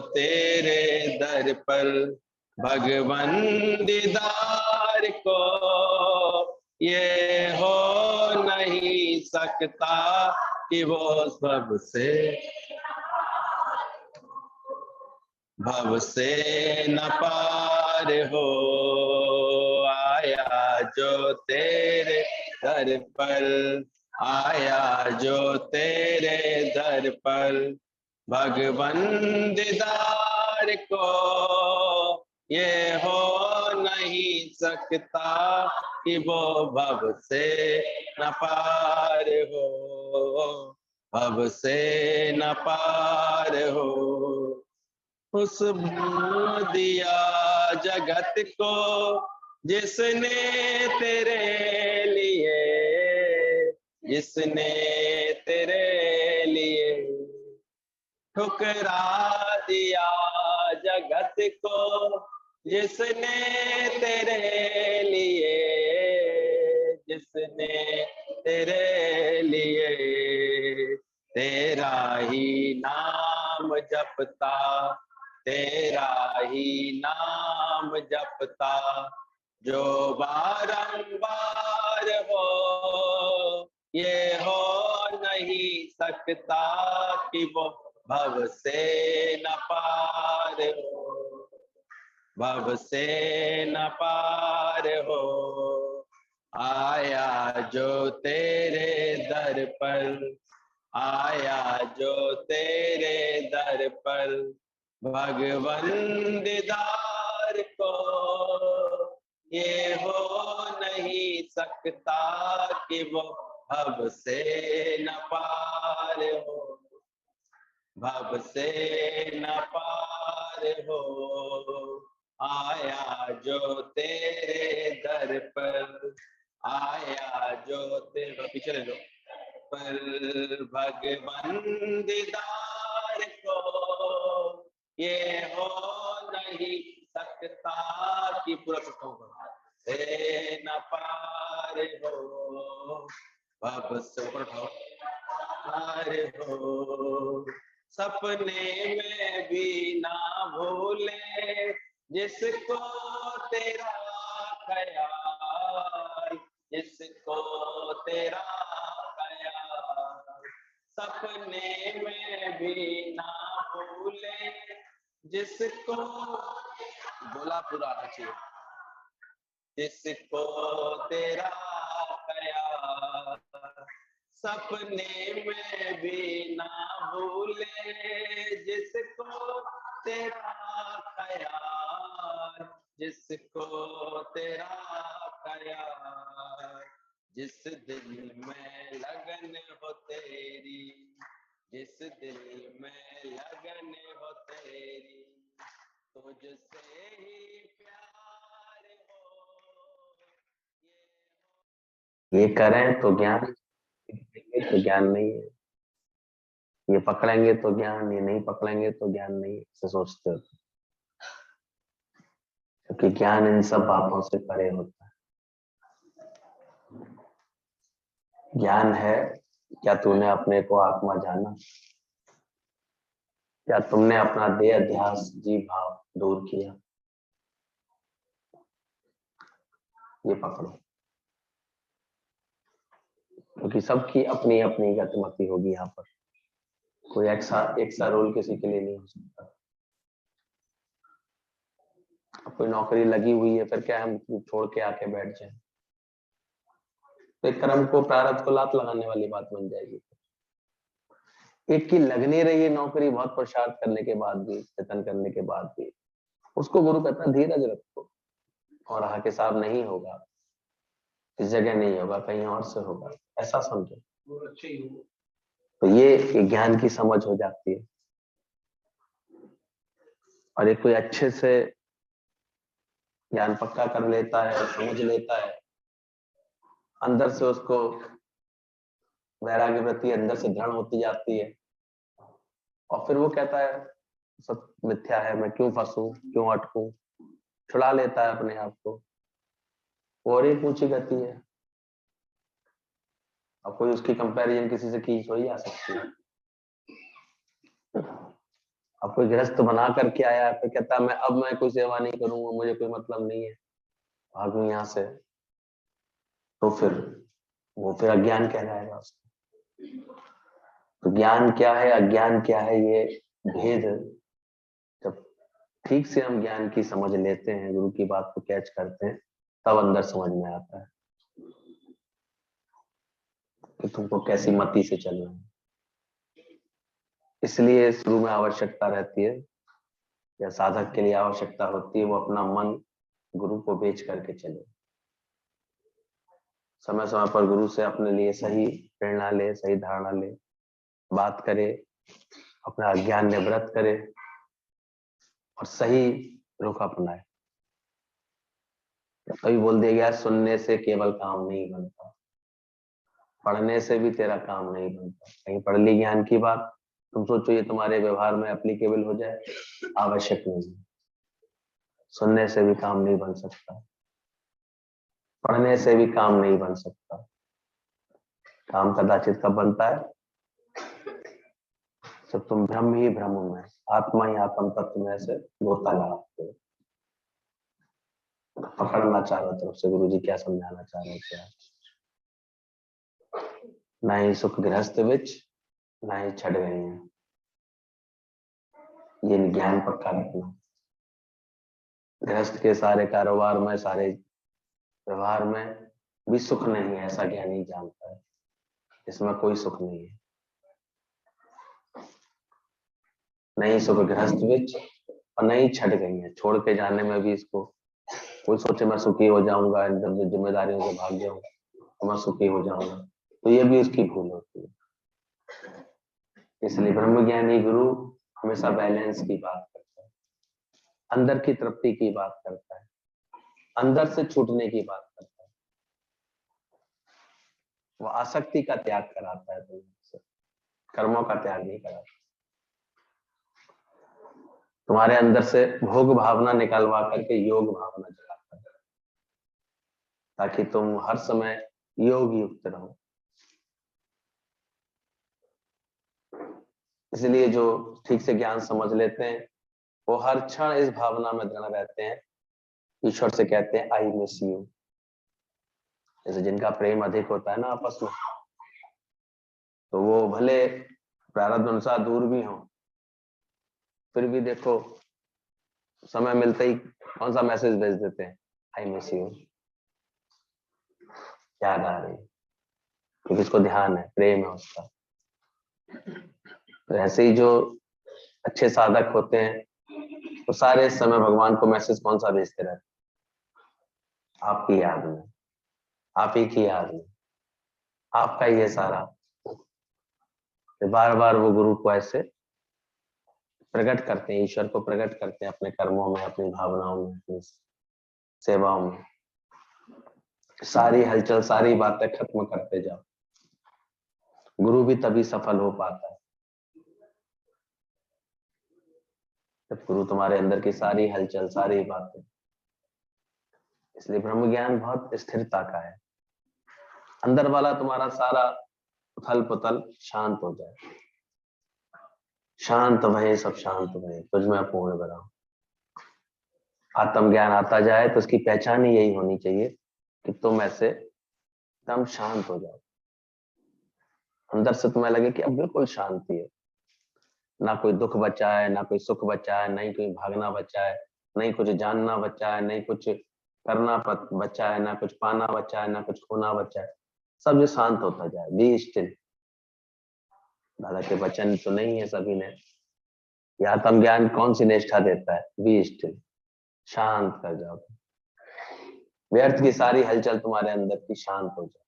तेरे दर पर भगवन दीदार को ये हो नहीं सकता कि वो सबसे भव से न पार हो। आया जो तेरे दर पर, आया जो तेरे दर पर भगवन दीदार को ये हो नहीं सकता कि वो भव से न पार हो, भव से न पार हो। उस दिया जगत को जिसने तेरे लिए, जिसने तेरे लिए ठुकरा दिया जगत को, जिसने तेरे लिए, जिसने तेरे लिए तेरा ही नाम जपता, तेरा ही नाम जपता जो बारंबार हो, ये हो नहीं सकता कि वो भव से न पार हो, भव से न पार हो। आया जो तेरे दर पर, आया जो तेरे दर पर भगवन दीदार को ये हो नहीं सकता कि वो भव से न पार हो, भव से न पार हो। आया जो तेरे दर पर, आया जो तेरे पीछे ले लो पर भगवन दीदार को ये हो नहीं सकता कि पूरा से न पार हो, भव से पार हो। सपने में भी ना भूले जिसको तेरा ख्याल, जिसको तेरा ख्याल, सपने में भी ना भूले जिसको, बोला पूरा आना चाहिए, जिसको तेरा ख्याल, सपने में भी ना भूले जिसको तेरा ख्याल, जिसको तेरा ख्याल। जिस दिल में लगन हो तेरी, जिस दिल में लगन हो तेरी, तुझसे ही प्यार हो। ये करें तो ज्ञान, तो ज्ञान नहीं है, ये पकड़ेंगे तो ज्ञान, ये नहीं पकड़ेंगे तो ज्ञान नहीं, ऐसे सोचते हो, क्योंकि ज्ञान इन सब बातों से परे होता है। ज्ञान है क्या तूने अपने को आत्मा जाना, क्या तुमने अपना देह अध्यास जीव भाव दूर किया, ये पकड़ो, क्योंकि सबकी अपनी अपनी गतिमति होगी। यहाँ पर कोई एक सा रोल किसी के लिए नहीं हो सकता। अब कोई नौकरी लगी हुई है, फिर क्या हम छोड़ के आके बैठ जाएं, तो एक कर्म को, प्रारब्ध को लात लगाने वाली बात बन जाएगी। एक की लग नहीं रही है नौकरी, बहुत पुरुषार्थ करने के बाद भी, जतन करने के बाद भी, उसको गुरु कहता धीरज रखो, और आके साहब नहीं होगा, इस जगह नहीं होगा, कहीं और से होगा, ऐसा समझो, तो ये ज्ञान की समझ हो जाती है। और एक कोई अच्छे से ज्ञान पक्का कर लेता है, समझ लेता है, अंदर से उसको वैराग्य वृत्ति अंदर से दृढ़ होती जाती है, और फिर वो कहता है सब मिथ्या है, मैं क्यों फंसूं, क्यों अटकूं, छुड़ा लेता है अपने आप को। और एक ऊंची गति है, अब कोई उसकी कंपैरिजन किसी से की थोड़ी जा सकती है। अब कोई गृहस्थ बना करके आया फिर कहता है मैं कोई सेवा नहीं करूंगा, मुझे कोई मतलब नहीं है, भागू यहाँ से, तो फिर वो फिर अज्ञान कहलाएगा उसको। तो ज्ञान क्या है अज्ञान क्या है, ये भेद जब ठीक से हम ज्ञान की समझ लेते हैं, गुरु की बात को कैच करते हैं, तब अंदर समझ में आता है कि तुमको कैसी मति से चलना है। इसलिए शुरू में आवश्यकता रहती है या साधक के लिए आवश्यकता होती है, वो अपना मन गुरु को बेच करके चले, समय समय पर गुरु से अपने लिए सही प्रेरणा ले, सही धारणा ले, बात करे, अपना अज्ञान निवृत्त करे और सही रुख अपनाए। तभी बोल दिया गया सुनने से केवल काम नहीं बनता, पढ़ने से भी तेरा काम नहीं बनता। कहीं पढ़ ली ज्ञान की बात, तुम सोचो ये तुम्हारे व्यवहार में एप्लीकेबल हो जाए, आवश्यक नहीं। सुनने से भी काम नहीं बन सकता, पढ़ने से भी काम नहीं बन सकता। काम कदाचित कब बनता है, जब तुम ब्रह्म ही ब्रह्म में, आत्मा ही आत्म तत्व में से गोता लगाते हो। पकड़ना चारों तरफ से गुरु जी क्या समझाना चाह रहे थे। ना ही सुख गृहस्थ विच, ना ही छड़ गए हैं, ये ज्ञान पक्का रखना। गृहस्थ के सारे कारोबार में, सारे व्यवहार में भी सुख नहीं है, ऐसा ज्ञानी जानता है, इसमें कोई सुख नहीं है। नहीं सुख गृहस्थ विच और नहीं छट गई है, छोड़ के जाने में भी इसको कोई सोचे मैं सुखी हो जाऊंगा, जिम्मेदारियों से भाग जाऊंगा तो मैं सुखी हो जाऊंगा, तो ये भी उसकी भूल होती है। इसलिए ब्रह्मज्ञानी गुरु हमेशा बैलेंस की बात करता है, अंदर की तृप्ति की बात करता है, अंदर से छूटने की बात करता है। वो आसक्ति का त्याग कराता है, तुमसे कर्मों का त्याग नहीं कराता। तुम्हारे अंदर से भोग भावना निकलवा करके योग भावना जगाता है, ताकि तुम हर समय योग युक्त रहो। इसलिए जो ठीक से ज्ञान समझ लेते हैं वो हर क्षण इस भावना में दृढ़ रहते हैं, ईश्वर से कहते हैं आई मिस यू। जैसे जिनका प्रेम अधिक होता है ना आपस में, तो वो भले प्रारब्ध अनुसार दूर भी हो, फिर भी देखो समय मिलते ही कौन सा मैसेज भेज देते हैं, आई मिस यू, याद आ रही, क्योंकि इसको ध्यान है, प्रेम है उसका। तो ऐसे ही जो अच्छे साधक होते हैं तो सारे समय भगवान को मैसेज कौन सा भेजते रहते, आपकी याद में, आप ही की याद में, आपका ही है सारा। तो बार बार वो गुरु को ऐसे प्रकट करते हैं, ईश्वर को प्रकट करते हैं अपने कर्मों में, अपनी भावनाओं में, अपनी सेवाओं में। सारी हलचल, सारी बातें खत्म करते जाओ, गुरु भी तभी सफल हो पाता है जब गुरु तुम्हारे अंदर की सारी हलचल, सारी बातें। इसलिए ब्रह्म ज्ञान बहुत स्थिरता का है, अंदर वाला तुम्हारा सारा उथल पुथल शांत हो जाए, शांत भये सब शांत भये, तुझ में पूर्ण बनाओ। आत्म ज्ञान आता जाए तो उसकी पहचान ही यही होनी चाहिए कि तुम ऐसे एकदम शांत हो जाओ, अंदर से तुम्हें लगे कि अब बिल्कुल शांति है, ना कोई दुख बचा है, ना कोई सुख बचा है, नहीं कोई भागना बचा है, नहीं कुछ जानना बचा है, नहीं कुछ करना बचा है, ना कुछ पाना बचा है, ना कुछ खोना बचा है, सब ये शांत होता जाए। बी स्टिल, दादा के वचन तो नहीं है सभी ने, यह आत्म ज्ञान कौन सी निष्ठा देता है, बी स्टिल, शांत कर जाओ, व्यर्थ की सारी हलचल तुम्हारे अंदर की शांत हो जाए।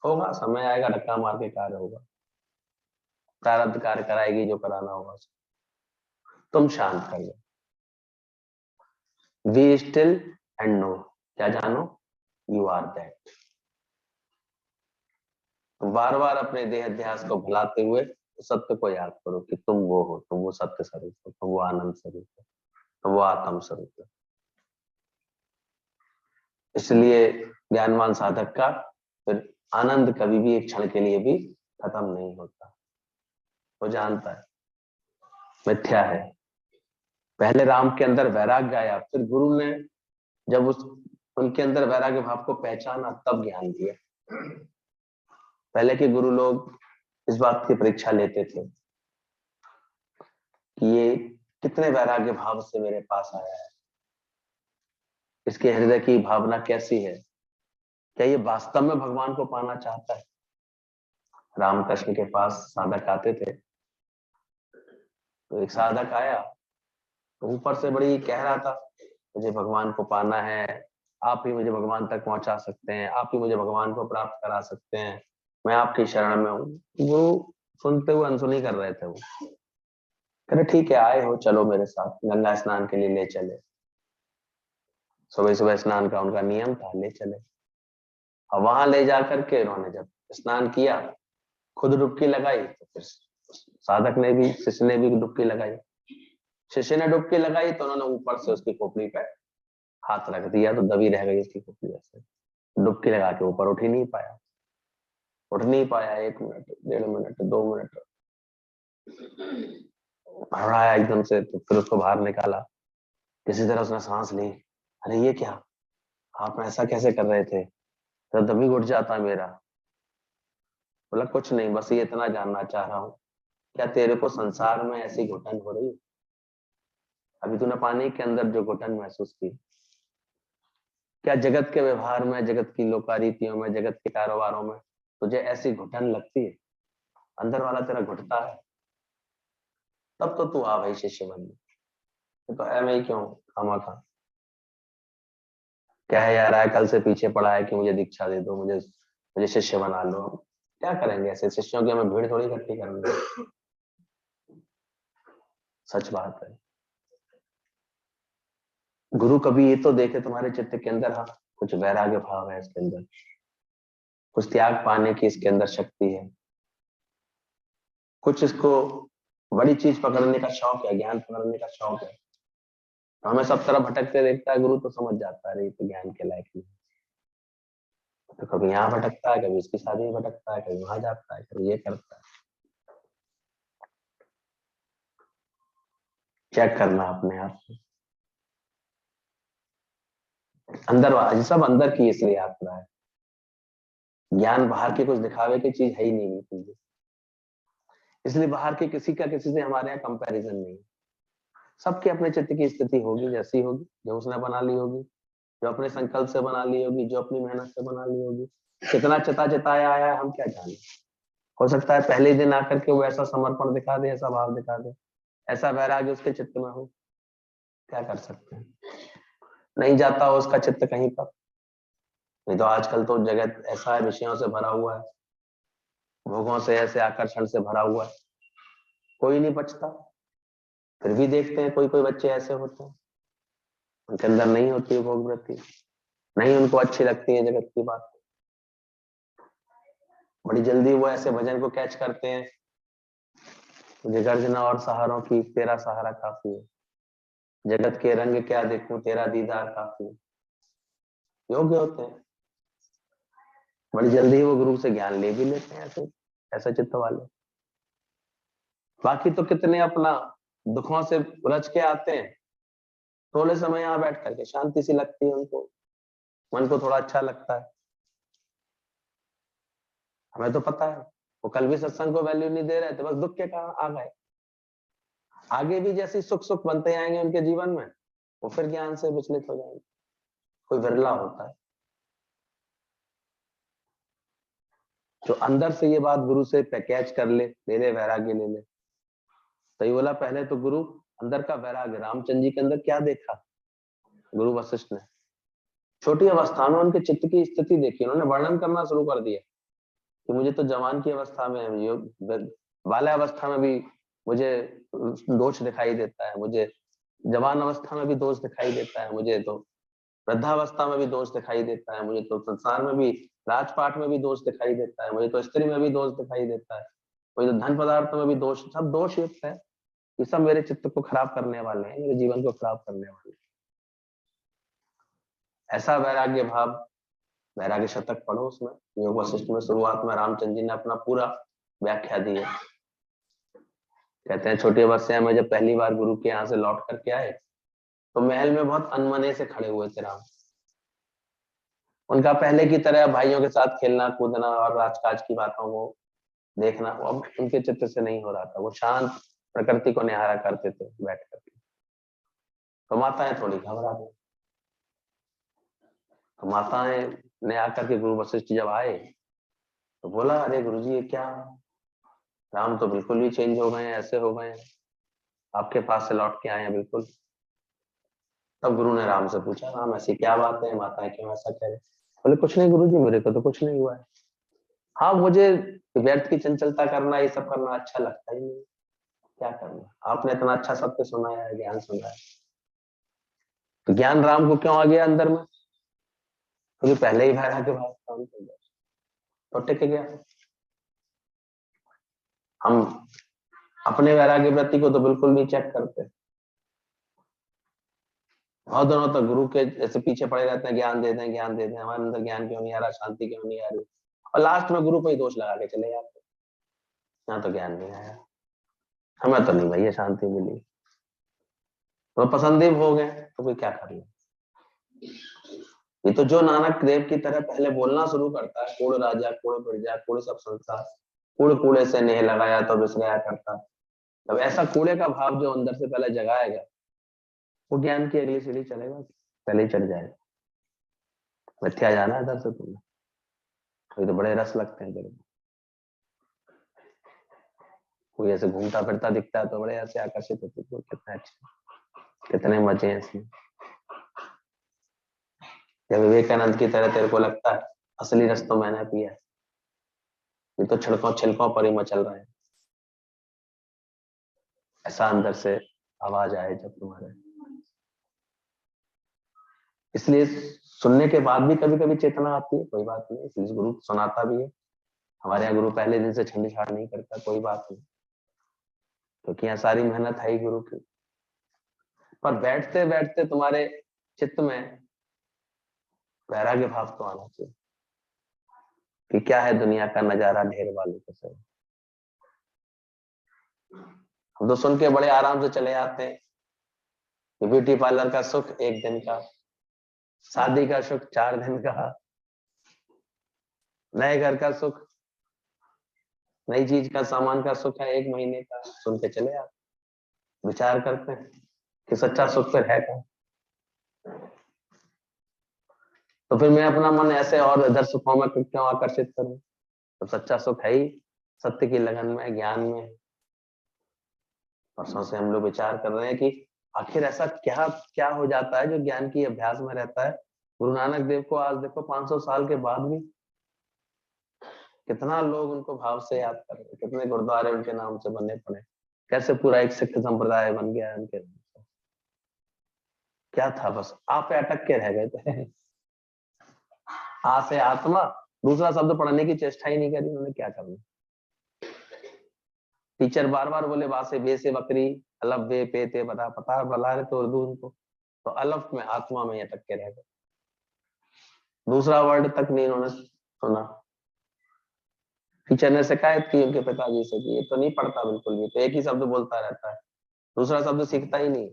होगा, समय आएगा, धक्का मार के कार्य होगा, प्रारब्ध कार्य कराएगी जो कराना होगा, तुम शांत कर लो। बी स्टिल एंड नो, क्या जानो, यू आर दैट। बार बार अपने देह अध्यास को भुलाते हुए सत्य को याद करो कि तुम वो हो, तुम वो सत्य स्वरूप हो, तुम वो आनंद स्वरूप हो, तुम वो आत्म स्वरूप हो। इसलिए ज्ञानवान साधक का फिर आनंद कभी भी एक क्षण के लिए भी खत्म नहीं होता, वो जानता है मिथ्या है, पहले राम के अंदर वैराग्य आया, फिर गुरु ने जब उनके अंदर वैराग्य भाव को पहचाना तब ज्ञान दिया। पहले के गुरु लोग इस बात की परीक्षा लेते थे कि ये कितने वैराग्य भाव से मेरे पास आया है, इसके हृदय की भावना कैसी है, क्या ये वास्तव में भगवान को पाना चाहता है। रामकृष्ण के पास साधक आते थे, तो एक साधक आया तो ऊपर से बड़ी कह रहा था, मुझे भगवान को पाना है, आप ही मुझे भगवान तक पहुंचा सकते हैं, आप ही मुझे भगवान को प्राप्त करा सकते हैं, मैं आपकी शरण में हूँ। गुरु सुनते हुए अनसुनी कर रहे थे। वो कह रहे ठीक है, आए हो, चलो मेरे साथ गंगा स्नान के लिए ले चले। सुबह सुबह स्नान का उनका नियम था, ले चले। और वहां ले जाकर के उन्होंने जब स्नान किया, खुद डुबकी लगाई, तो फिर साधक ने भी, शिष्य ने भी डुबकी लगाई। शिष्य ने डुबकी लगाई तो उन्होंने ऊपर से उसकी खोपड़ी पे हाथ रख दिया, तो दबी रह गई उसकी खोपड़ी। ऐसे डुबकी लगा के ऊपर उठ ही नहीं पाया, उठ नहीं पाया। 1 मिनट, 1.5 मिनट, 2 मिनट हड़ाया एकदम से, तो फिर उसको बाहर निकाला। किसी तरह उसने सांस ली, अरे ये क्या, आप ऐसा कैसे कर रहे थे, तो दबी उठ जाता मेरा। बोला कुछ नहीं, बस ये इतना जानना चाह रहा हूँ, क्या तेरे को संसार में ऐसी घुटन हो रही है? अभी तूने पानी के अंदर जो घुटन महसूस की, क्या जगत के व्यवहार में, जगत की लोकारीतियों में, जगत के कारोबारों में तुझे ऐसी घुटन लगती है? अंदर वाला तेरा घुटता है, तब तो तू आ भाई शिष्य बन। तो मैं ही क्यों खामा खा, क्या है यार, आया कल से पीछे पड़ा है कि मुझे दीक्षा दे दो, मुझे मुझे शिष्य बना लो। क्या करेंगे ऐसे शिष्यों की, हमें भीड़ थोड़ी इकट्ठी करेंगे। सच बात है। गुरु कभी ये तो देखे तुम्हारे चित्त के अंदर, हाँ कुछ वैराग्य भाव है इसके अंदर, कुछ त्याग पाने की इसके अंदर शक्ति है, कुछ इसको बड़ी चीज पकड़ने का शौक है, ज्ञान पकड़ने का शौक है। तो हमें सब तरफ भटकते देखता है गुरु, तो समझ जाता है ये तो ज्ञान के लायक नहीं। तो कभी यहाँ भटकता है, कभी इसकी शादी में भटकता है, कभी वहां जाता है, कभी ये करता है। चेक करना अपने आप को, अंदर सब अंदर की इसलिए यात्रा है। ज्ञान बाहर की कुछ दिखावे की चीज है ही नहीं बिल्कुल भी। इसलिए बाहर के किसी का किसी से हमारे यहाँ कंपैरिजन नहीं। सबके अपने चित्त की स्थिति होगी, जैसी होगी, जो उसने बना ली होगी, जो अपने संकल्प से बना ली होगी, जो अपनी मेहनत से बना ली होगी। कितना चिता चिताया आया है हम क्या जाने। हो सकता है पहले दिन आकर के वो ऐसा समर्पण दिखा दे, ऐसा भाव दिखा दे, ऐसा वैराग्य उसके चित्त में हो, क्या कर सकते हैं। नहीं जाता हो उसका चित्त कहीं पर। नहीं तो आजकल तो जगत ऐसा है, विषयों से भरा हुआ है, भोगों से ऐसे आकर्षण से भरा हुआ है, कोई नहीं बचता। फिर भी देखते हैं कोई कोई बच्चे ऐसे होते हैं, उनके अंदर नहीं होती है भोग वृत्ति, नहीं उनको अच्छी लगती है जगत की बात। बड़ी जल्दी वो ऐसे भजन को कैच करते हैं, मुझे गर्जना और सहारों की तेरा सहारा काफी है, जगत के रंग क्या देखूं तेरा दीदार काफी है। योग्य होते हैं, बड़ी जल्दी वो गुरु से ज्ञान ले भी लेते हैं ऐसे, ऐसा चित्त वाले। बाकी तो कितने अपना दुखों से उलझ के आते हैं, थोड़े समय यहाँ बैठ करके शांति सी लगती है उनको, मन को थोड़ा अच्छा लगता है। हमें तो पता है वो कल भी सत्संग को वैल्यू नहीं दे रहे थे, बस दुख के कारण आ गए। आगे भी जैसे सुख सुख बनते आएंगे उनके जीवन में, वो फिर ज्ञान से विचलित हो जाएंगे। कोई विरला होता है जो अंदर से ये बात गुरु से कैच कर ले ले वैराग्य ले ले। सही बोला, पहले तो गुरु अंदर का वैराग्य, रामचंद्र जी के अंदर क्या देखा गुरु वशिष्ठ ने, छोटी अवस्था में उनके चित्त की स्थिति देखी, उन्होंने वर्णन करना शुरू कर दिया कि मुझे तो जवान की अवस्था में, बाल्यावस्था में भी मुझे दोष दिखाई देता है, मुझे जवान अवस्था में भी दोष दिखाई देता है, मुझे तो वृद्धावस्था में भी दोष दिखाई देता है, मुझे तो संसार में भी, राजपाट में भी दोष दिखाई देता है, मुझे तो स्त्री में भी दोष दिखाई देता है, मुझे तो धन पदार्थ में भी दोष, सब दोष युक्त है। ये सब मेरे चित्त को खराब करने वाले हैं, मेरे जीवन को खराब करने वाले हैं। ऐसा वैराग्य भाव, वैराग्य शतक पढ़ो, उसमें योग वशिष्ठ में शुरुआत में रामचंद्र जी ने अपना पूरा व्याख्या दी है। कहते हैं छोटी अवस्था में जब पहली बार गुरु के यहाँ से लौट करके आए तो महल में बहुत अनमने से खड़े हुए थे राम। उनका पहले की तरह भाइयों के साथ खेलना कूदना और राजकाज की बातों को देखना वो अब उनके चित्त से नहीं हो रहा था। वो शांत प्रकृति को निहारा करते थे बैठ करके। तो माताएं थोड़ी घबरा गई। तो माताएं ने आकर के गुरु वशिष्ठ जब आए तो बोला, अरे गुरुजी ये क्या, राम तो बिल्कुल ही चेंज हो गए हैं, ऐसे हो गए हैं, आपके पास से लौट के आए हैं बिल्कुल। तब गुरु ने राम से पूछा, राम ऐसी क्या बात है, माताएं क्यों ऐसा कह रहे? बोले कुछ नहीं गुरुजी, मेरे को तो कुछ नहीं हुआ है। हाँ मुझे व्यर्थ की चंचलता करना ये सब करना अच्छा लगता ही नहीं, क्या करना, आपने इतना अच्छा सत्य सुनाया है, ज्ञान सुनाया है। तो ज्ञान राम को क्यों आ गया अंदर में? क्योंकि पहले ही भैरा के भाव काम कर गया तो टिक गया। हम अपने वैराग्य वृत्ति को तो बिल्कुल नहीं चेक करते, बहुत दिनों तक गुरु के जैसे पीछे पड़े रहते हैं, ज्ञान दे दें ज्ञान दे दें, हमारे अंदर ज्ञान क्यों नहीं आ रहा, शांति क्यों नहीं आ रही, और लास्ट में गुरु को ही दोष लगा के चले जाते, यहाँ तो ज्ञान नहीं आया, हमें तो नहीं भैया शांति मिली, तो पसंदीद हो गए तो कोई क्या कर ले। ये तो जो नानक देव की तरह पहले बोलना शुरू करता है, कूड़ राजा कूड़ प्रजा कूड़ सब संसार, कूड़ कूड़े से नेह लगाया तो विसराया करता। तब ऐसा कूड़े का भाव जो अंदर से पहले जगाएगा वो ज्ञान की अगली सीढ़ी चलेगा, पहले ही चढ़ जाएगा। मिथ्या जाना है इधर से तुम्हें, तो बड़े रस लगते हैं तेरे को, कोई ऐसे घूमता फिरता दिखता है तो बड़े ऐसे आकर्षित होते हैं, कितना अच्छा, कितने मजे हैं इसमें। जब विवेकानंद की तरह तेरे को लगता है असली रस तो मैंने पिया है, ये तो छिड़कों छिलकों पर ही मचल रहे हैं, ऐसा अंदर से आवाज आए जब तुम्हारे। इसलिए सुनने के बाद भी कभी कभी चेतना आती है, कोई बात नहीं, इसलिए गुरु सुनाता भी है। हमारे यहाँ गुरु पहले दिन से छेड़ छाड़ नहीं करता, कोई बात नहीं, क्योंकि यहाँ सारी मेहनत है ही गुरु की। पर बैठते बैठते तुम्हारे चित्त में वैराग्य भाव तो आना चाहिए कि क्या है दुनिया का नजारा ढेर वालों के से। हम तो सुन के बड़े आराम से चले आते हैं कि ब्यूटी पार्लर का सुख 1 दिन का, शादी का सुख 4 दिन का, नए घर का सुख, नई चीज का सामान का सुख है 1 महीने का, सुन के चले आते। विचार करते हैं कि सच्चा सुख फिर है क्या? तो फिर मैं अपना मन ऐसे और इधर सुखों में क्यों आकर्षित करूं? तो सच्चा सुख है ही सत्य की लगन में, ज्ञान में। परसों से हम लोग विचार कर रहे हैं कि आखिर ऐसा क्या क्या हो जाता है जो ज्ञान की अभ्यास में रहता है। गुरु नानक देव को आज देखो 500 साल के बाद भी कितना लोग उनको भाव से याद कर रहे हैं, कितने गुरुद्वारे उनके नाम से बने पड़े, कैसे पूरा एक सिख संप्रदाय बन गया है उनके नाम से। क्या था, बस आप पे अटक के रह गए थे। आ से आत्मा, दूसरा शब्द पढ़ने की चेष्टा ही नहीं करी उन्होंने, क्या करना। टीचर बार बार बोले बा से बे से बकरी, अलफ बे पे ते बता पता बला रहे तो उर्दू उनको, तो अलफ में आत्मा में अटक के रह गए, दूसरा वर्ड तक नहीं उन्होंने सुना। टीचर ने शिकायत की उनके पिताजी से कि ये तो नहीं पढ़ता बिल्कुल भी, तो एक ही शब्द बोलता रहता है, दूसरा शब्द सीखता ही नहीं।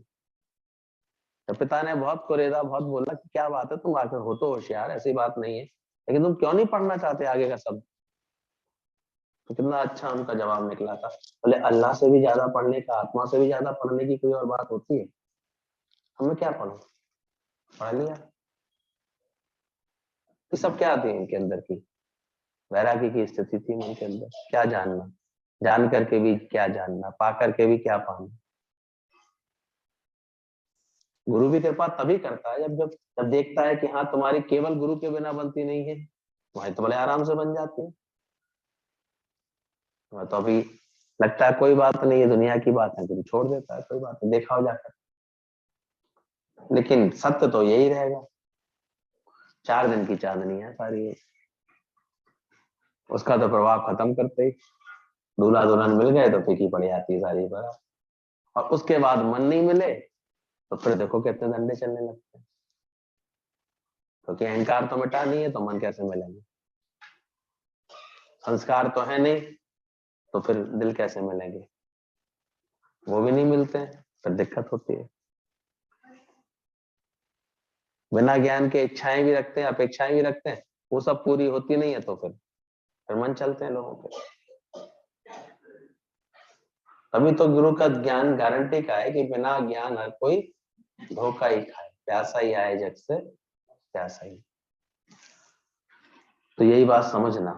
तो पिता ने बहुत कुरेदा, बहुत बोला कि क्या बात है, तुम आकर हो तो होशियार, ऐसी बात नहीं है, लेकिन तुम क्यों नहीं पढ़ना चाहते आगे का शब्द? तो कितना अच्छा उनका जवाब निकला था, बोले अल्लाह से भी ज्यादा पढ़ने का, आत्मा से भी ज्यादा पढ़ने की कोई और बात होती है? हमें क्या पढ़ो, पढ़ लिया। ये सब क्या थी इनके अंदर की वैराग्य की स्थिति थी मन के अंदर, क्या जानना, जान करके भी क्या जानना, पा करके भी क्या पाना। गुरु भी कृपा तभी करता है जब जब जब देखता है कि हाँ तुम्हारी केवल गुरु के बिना बनती नहीं है, तुम्हारी तो बड़े आराम से बन जाती है। तो अभी लगता है कोई बात नहीं है, दुनिया की बात है, गुरु छोड़ देता है, कोई बात नहीं, देखा हो जाकर। लेकिन सत्य तो यही रहेगा, 4 दिन की चांदनी है सारी, उसका तो प्रभाव खत्म करते ही दूल्हा दुल्हन मिल गए तो फीकी पड़ जाती है सारी पर, और उसके बाद मन नहीं मिले तो फिर देखो कितने डंडे चलने लगते हैं, क्योंकि अहंकार तो मिटा नहीं है तो मन कैसे मिलेंगे, संस्कार तो है नहीं तो फिर दिल कैसे मिलेंगे। वो भी नहीं मिलते हैं, फिर दिक्कत होती है। बिना ज्ञान के इच्छाएं भी रखते हैं, अपेक्षाएं भी रखते हैं, वो सब पूरी होती नहीं है, तो फिर मन चलते हैं लोगों के। तभी तो गुरु का ज्ञान गारंटी का है कि बिना ज्ञान हर कोई धोखा ही खाए, प्यासा ही आए जग से प्यासा ही। तो यही बात समझना,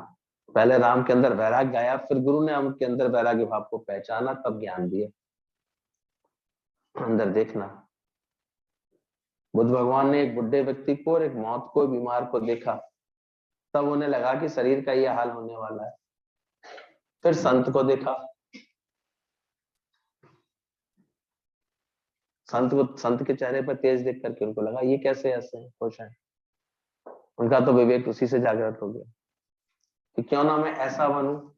पहले राम के अंदर वैराग्य आया, फिर गुरु ने हम के अंदर वैराग्य भाव को पहचाना, तब ज्ञान दिया। अंदर देखना, बुद्ध भगवान ने एक बुढ़े व्यक्ति को और एक मौत को, बीमार को देखा, तब उन्हें लगा कि शरीर का यह हाल होने वाला है। फिर संत को देखा, संत के चेहरे पर तेज देख करके उनको लगा ये कैसे ऐसे हैं, खुश हैं। उनका तो विवेक उसी से जागृत हो गया कि क्यों ना मैं ऐसा बनूं,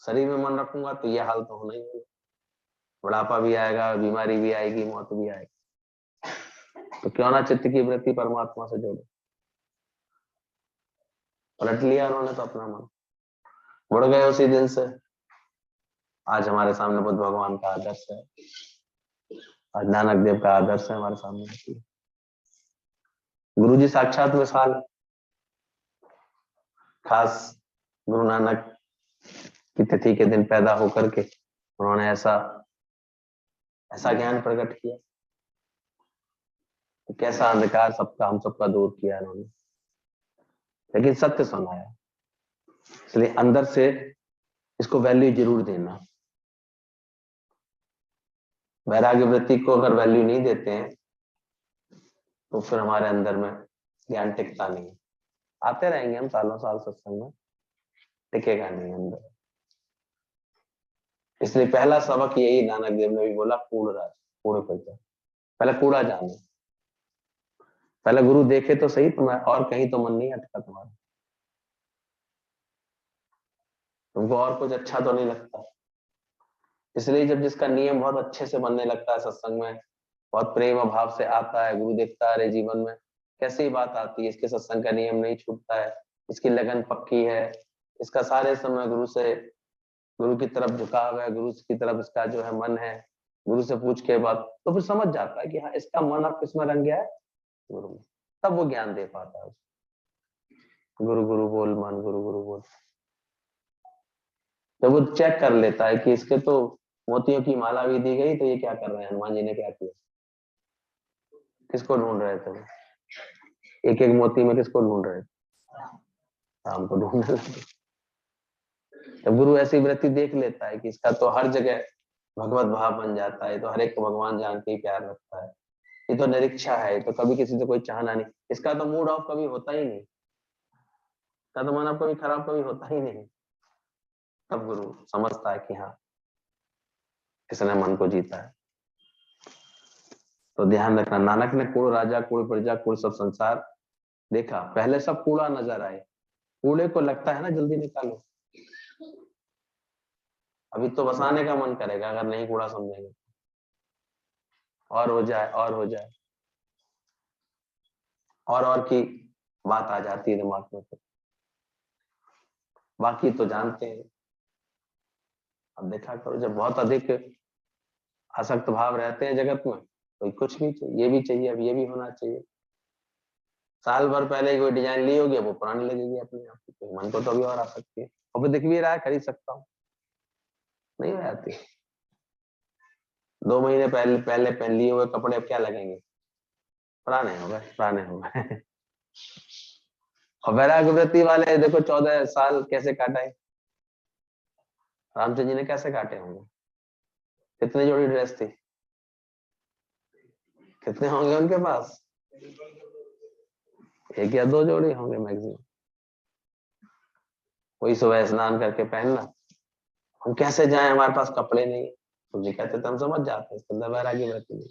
शरीर में मन रखूंगा तो ये हाल तो होना ही है, बुढ़ापा भी आएगा, बीमारी भी आएगी, मौत भी आएगी, तो क्यों ना चित्त की वृत्ति परमात्मा से जोड़े। पलट लिया उन्होंने तो अपना मन, मुड़ गए उसी दिन से। आज हमारे सामने बुद्ध भगवान का आदर्श है, आज नानक देव का आदर्श है हमारे सामने। गुरु जी साक्षात मिसाल, खास गुरु नानक की तिथि के दिन पैदा होकर के उन्होंने ऐसा ज्ञान प्रकट किया, तो कैसा अंधकार सबका हम सबका दूर किया उन्होंने, लेकिन सत्य सुनाया। इसलिए अंदर से इसको वैल्यू जरूर देना। वैराग्य वृत्ति को अगर वैल्यू नहीं देते हैं तो फिर हमारे अंदर में ज्ञान टिकता नहीं। आते रहेंगे हम सालों साल सत्संग में, टिकेगा नहीं अंदर। इसलिए पहला सबक यही नानक देव ने भी बोला, कूड़ राज कूड़े पर जा, पहले कूड़ा जानो, पहले गुरु देखे तो सही तुम्हें, और कहीं तो मन नहीं अटका तुम्हारा, तुमको और कुछ अच्छा तो नहीं लगता। इसलिए जब जिसका नियम बहुत अच्छे से बनने लगता है सत्संग में, बहुत प्रेम भाव से आता है, गुरु देखता है जीवन में कैसी बात आती है, इसके सत्संग का नियम नहीं छूटता है, इसकी लगन पक्की है, इसका सारे समय गुरु की तरफ झुकाव है, गुरु की तरफ इसका जो है मन है, गुरु से पूछ के बाद तो फिर समझ जाता है कि हाँ इसका मन अब किसमें रंग गया है, गुरु में। तब वो ज्ञान दे पाता है, गुरु गुरु बोल मन, गुरु गुरु बोल। जब वो चेक कर लेता है कि इसके तो मोतियों की माला भी दी गई, तो ये क्या कर रहे हैं, हनुमान जी ने क्या किया, किसको ढूंढ रहे थे, एक एक मोती में किसको ढूंढ रहे थे, राम को ढूंढने लगे। जब गुरु ऐसी वृत्ति देख लेता है कि इसका तो हर जगह भगवत भाव बन जाता है, तो हर एक को भगवान जान के ही प्यार रखता है, ये तो निरीक्षा है, तो कभी किसी से कोई चाहना नहीं, इसका तो मूड ऑफ कभी होता ही नहीं, इसका तो मन अब कभी खराब कभी होता ही नहीं। तब गुरु समझता है कि हाँ इसने मन को जीता है। तो ध्यान रखना, नानक ने कूड़ राजा, कूड़ प्रजा, कूड़ सब संसार देखा, पहले सब कूड़ा नजर आए, कूड़े को लगता है ना जल्दी निकालो, अभी तो बसाने का मन करेगा अगर नहीं कूड़ा समझेंगे, और हो जाए और हो जाए, और की बात आ जाती है दिमाग में। बाकी तो जानते हैं, अब देखा करो जब बहुत अधिक आसक्त भाव रहते हैं जगत में, कोई कुछ भी चाहिए, ये भी चाहिए, अब ये भी होना चाहिए, साल भर पहले कोई डिजाइन ली होगी, वो पुरानी लगेगी अपने आप, तो मन को तो अभी और आ सकती है, और दिख भी रहा है खरीद सकता हूँ, नहीं हो जाती। 2 महीने पहले पहन लिए हुए कपड़े अब क्या लगेंगे, पुराने हो गए, पुराने हो गए। और वैराग्य वृत्ति वाले देखो 14 साल कैसे काटा है, रामचंद्र जी ने कैसे काटे होंगे, कितनी जोड़ी ड्रेस थी, कितने होंगे उनके पास, 1 या 2 जोड़ी होंगे मैक्सिमम, वही सुबह स्नान करके पहनना। हम कैसे जाएं, हमारे पास कपड़े नहीं, तो जी कहते थे हम समझ जाते हैं, अंदर वैराग्य वृत्ति नहीं।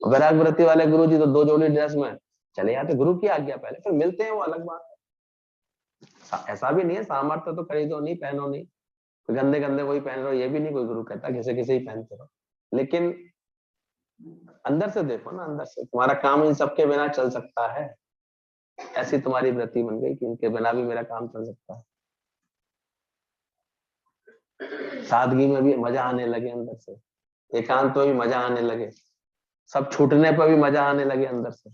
वैराग्य वृत्ति वाले गुरु जी तो 2 जोड़ी ड्रेस में चले जाते, गुरु की आज्ञा पहले, फिर मिलते हैं वो अलग बात है। ऐसा भी नहीं है सामर्थ्य तो खरीदो नहीं, पहनो नहीं, तो गंदे गंदे वही पहन रहे हो, ये भी नहीं कोई गुरु कहता, किसे किसे ही पहनते रहो, लेकिन अंदर से देखो ना, अंदर से तुम्हारा काम इन सबके बिना चल सकता है, ऐसी तुम्हारी वृत्ति बन गई कि इनके बिना भी मेरा काम चल सकता है। सादगी में भी मजा आने लगे अंदर से, एकांत में भी मजा आने लगे, सब छूटने पर भी मजा आने लगे अंदर से।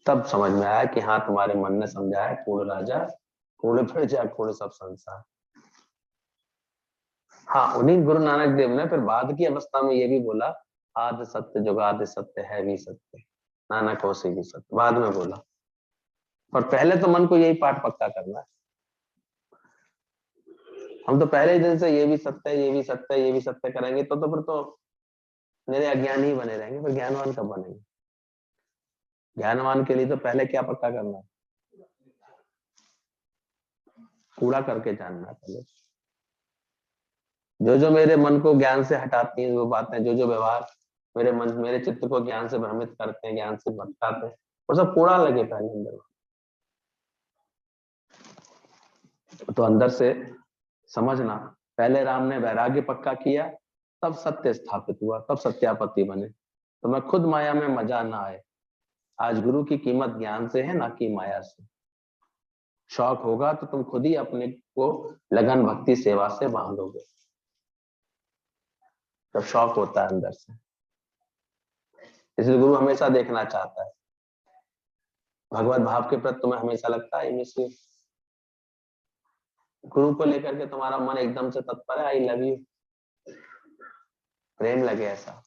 तब समझ में आया कि हाँ, तुम्हारे मन ने समझाया, कूड़ राजा कूड़े पर जा, कूड़ सब संसार। हाँ, उन्हीं गुरु नानक देव ने फिर बाद की अवस्था में ये भी बोला, आदि सत्य जुगादि सत्य है भी सत्य, नानक हो से भी सत्य, बाद में बोला। पर पहले तो मन को यही पाठ पक्का करना है। हम तो पहले ही दिन से ये भी सत्य है, ये भी सत्य है, ये भी सत्य करेंगे तो फिर तो मेरे अज्ञानी ही बने रहेंगे, फिर ज्ञानवान कब बनेंगे? ज्ञानवान के लिए तो पहले क्या पक्का करना है? कूड़ा करके जानना है पहले। जो जो मेरे मन को ज्ञान से हटाती हैं वो बातें, जो जो व्यवहार मेरे मन, मेरे चित्त को ज्ञान से भ्रमित करते हैं, ज्ञान से भटकाते हैं, वो सब कूड़ा लगे पहले अंदर। तो अंदर से समझना, पहले राम ने वैराग्य पक्का किया, तब सत्य स्थापित हुआ, तब सत्यापत्ति बने। तो मैं खुद माया में मजा ना आए, आज गुरु की कीमत ज्ञान से है, ना कि माया से। शौक होगा तो तुम खुद ही अपने को लगन भक्ति सेवा से बांधोगे, जब शौक होता है अंदर से। इसलिए गुरु हमेशा देखना चाहता है, भगवत भाव के प्रति तुम्हें हमेशा लगता है मिश्र, गुरु को लेकर के तुम्हारा मन एकदम से तत्पर है, आई लव यू, प्रेम लगे, ऐसा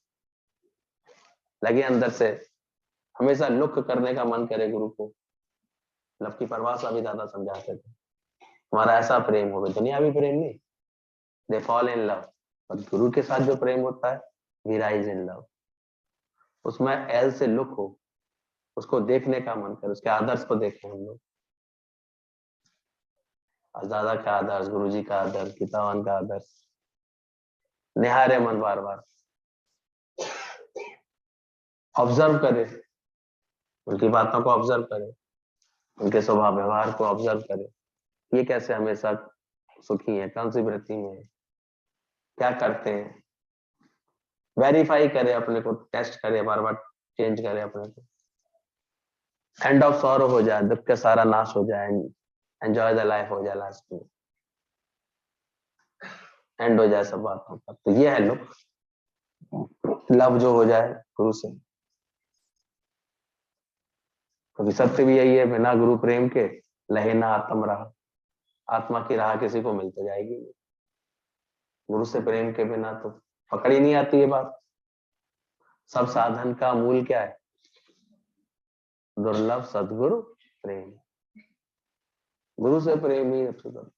लगे अंदर से, हमेशा लुक करने का मन करे गुरु को। लव की परिभाषा भी ज्यादा समझाते थे, तुम्हारा ऐसा प्रेम हो, दुनियावी प्रेम नहीं, दे फॉल इन लव। और गुरु के साथ जो प्रेम होता है, वी राइज इन लव, उसमें एल से लुक हो, उसको देखने का मन करे, उसके आदर्श को देखें हम लोग, दादा का आदर्श, गुरु जी का आदर्श, गीतावान का आदर्श, निहारे मन बार बार, ऑब्जर्व करे, उनकी बातों को ऑब्जर्व करे, उनके स्वभाव व्यवहार को ऑब्जर्व करे, ये कैसे हमेशा सुखी है, कौन सी वृत्ति में है, क्या करते हैं, वेरीफाई करे अपने को, टेस्ट करे, बार बार चेंज करे अपने को। एंड ऑफ सॉरो हो जाए, दुख का सारा नाश हो जाए, एंजॉय द लाइफ हो जाए, लास्ट में एंड हो जाए सब बातों का। तो ये है लुक, लव जो हो जाए गुरु से। क्योंकि सत्य भी यही है, बिना गुरु प्रेम के लहे ना आत्म राह, आत्मा की राह किसी को मिल तो जाएगी, गुरु से प्रेम के बिना तो पकड़ ही नहीं आती ये बात। सब साधन का मूल क्या है? दुर्लभ सदगुरु प्रेम, गुरु से प्रेम ही सबसे,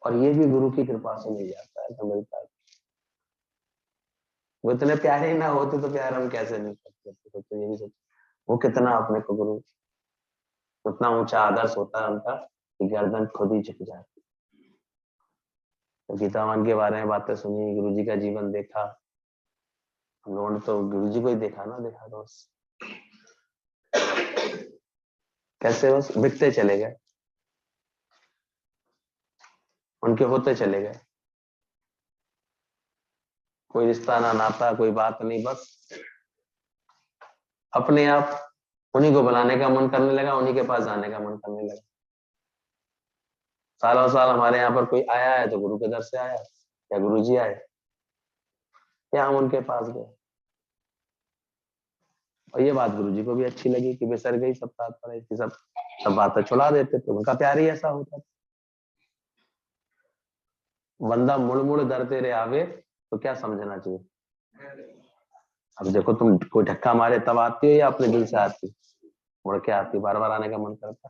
और ये भी गुरु की कृपा से मिल जाता है, तो मिलता है। वो इतने प्यारे ना होते तो प्यार हम कैसे नहीं करते, तो ये भी सोच, वो कितना अपने को गुरु, उतना ऊंचा आदर्श होता है उनका कि गर्दन खुद ही झुक जाती। तो गीतावान के बारे में बातें सुनी, गुरु जी का जीवन देखा, हम लोगों ने तो गुरु जी को ही देखा ना, देखा तो बस कैसे बस बिकते चले गए, उनके होते चले गए, कोई रिश्ता ना नाता, कोई बात नहीं, बस अपने आप उन्हीं को बुलाने का मन करने लगा, उन्हीं के पास जाने का मन करने लगा। सालों साल हमारे यहाँ पर कोई आया है तो गुरु के दर से आया, या गुरु जी आए, या हम उनके पास गए। और ये बात गुरु जी को भी अच्छी लगी कि बिसर गई सब तात्पर्य, सब बातें छुड़ा देते थे, उनका प्यार ही ऐसा होता था। बंदा मुड़ मुड़ दर तेरे आवे तो क्या समझना चाहिए? अब देखो, तुम कोई धक्का मारे तब आती हो, या अपने दिल से आती, मुड़ के आती, बार बार आने का मन करता,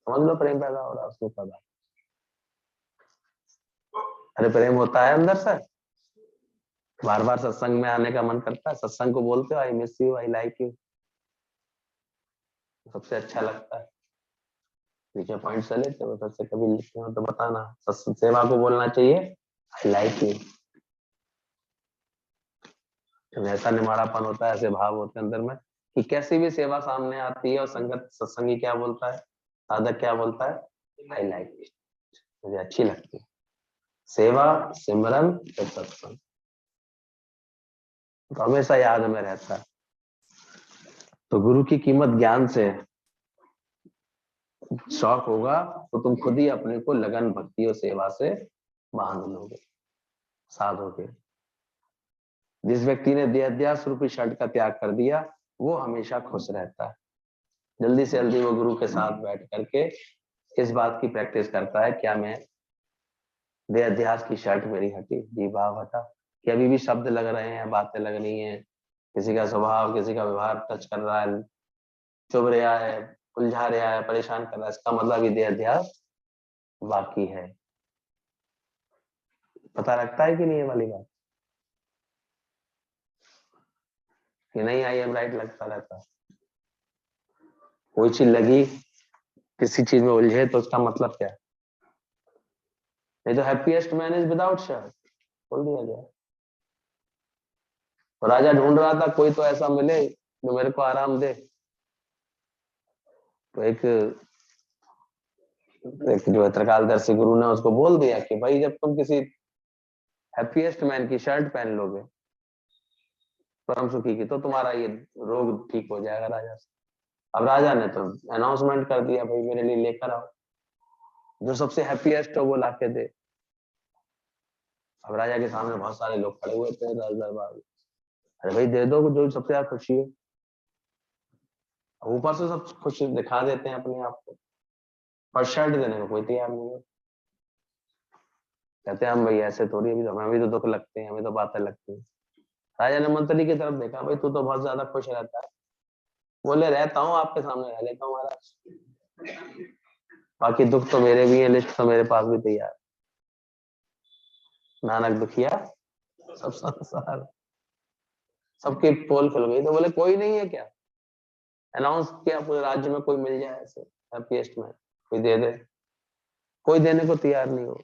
समझ लो प्रेम पैदा हो रहा है उसमें पैदा। अरे प्रेम होता है अंदर से, बार बार सत्संग में आने का मन करता है, सत्संग को बोलते हो I miss you, I like you, सबसे अच्छा लगता है। नीचे पॉइंट से लेते हो, सबसे कभी लिखते हो तो बताना, सत्संग सेवा को बोलना चाहिए आई लाइक यू। ऐसा निमाड़ापन होता है, ऐसे भाव होते हैं अंदर में कि कैसी भी सेवा सामने आती है और संगत सत्संगी क्या बोलता है, साधक क्या बोलता है, आई लाइक इट, मुझे अच्छी लगती है सेवा, सिमरन, सत्संग, तो हमेशा याद में रहता है। तो गुरु की कीमत ज्ञान से, शौक होगा तो तुम खुद ही अपने को लगन भक्ति और सेवा से बांध लोगे साधो के। जिस व्यक्ति ने देहाध्यास रूपी शर्ट का त्याग कर दिया वो हमेशा खुश रहता है। जल्दी से जल्दी वो गुरु के साथ बैठ करके इस बात की प्रैक्टिस करता है, क्या मैं देहाध्यास की शर्ट मेरी हटी, जी भाव हटा, कि अभी भी शब्द लग रहे हैं, बातें लग रही हैं, किसी का स्वभाव किसी का व्यवहार टच कर रहा है, चुभ रहा है, उलझा रहा है, परेशान कर रहा है, इसका मतलब ये देहाध्यास बाकी है। पता लगता है कि नहीं ये वाली बात कि नहीं? आई एम राइट लगता रहता है। कोई चीज लगी, किसी चीज में उलझे तो उसका मतलब क्या है? नहीं तो happiest man is without shirt बोल दिया गया। तो राजा ढूंढ रहा था कोई तो ऐसा मिले जो मेरे को आराम दे। तो एक जो त्रिकालदर्शी गुरु ने उसको बोल दिया कि भाई जब तुम किसी हैप्पीएस्ट मैन की शर्ट पहन लोगे परम सुखी की, तो तुम्हारा ये रोग ठीक हो जाएगा राजा से। अब राजा ने तो अनाउंसमेंट कर दिया, भाई मेरे लिए लेकर आओ, जो सबसे हैप्पीएस्ट हो वो लाके दे। अब राजा के सामने बहुत सारे लोग खड़े हुए थे राज दरबार में। अरे भाई दे दो जो सबसे ज्यादा खुशी है। ऊपर से सब खुशी दिखा देते हैं अपने आप को, पर शर्ट देने को कोई तैयार नहीं है। कहते हैं हम भाई ऐसे थोड़ी, अभी तो हमें भी तो दुख लगते हैं, हमें तो बातें लगती हैं। राजा ने मंत्री की तरफ देखा, भाई तू तो बहुत ज्यादा खुश रहता है। बोले रहता हूँ, आपके सामने रह लेता हूँ महाराज, बाकी दुख तो मेरे भी है, लिस्ट तो मेरे पास भी तैयार। नानक दुखिया सब संसार, सबकी पोल खुल गई। तो बोले कोई नहीं है क्या? अनाउंस किया पूरे राज्य में, कोई मिल जाए ऐसे हैप्पीएस्ट में, कोई दे दे। कोई देने को तैयार नहीं हो।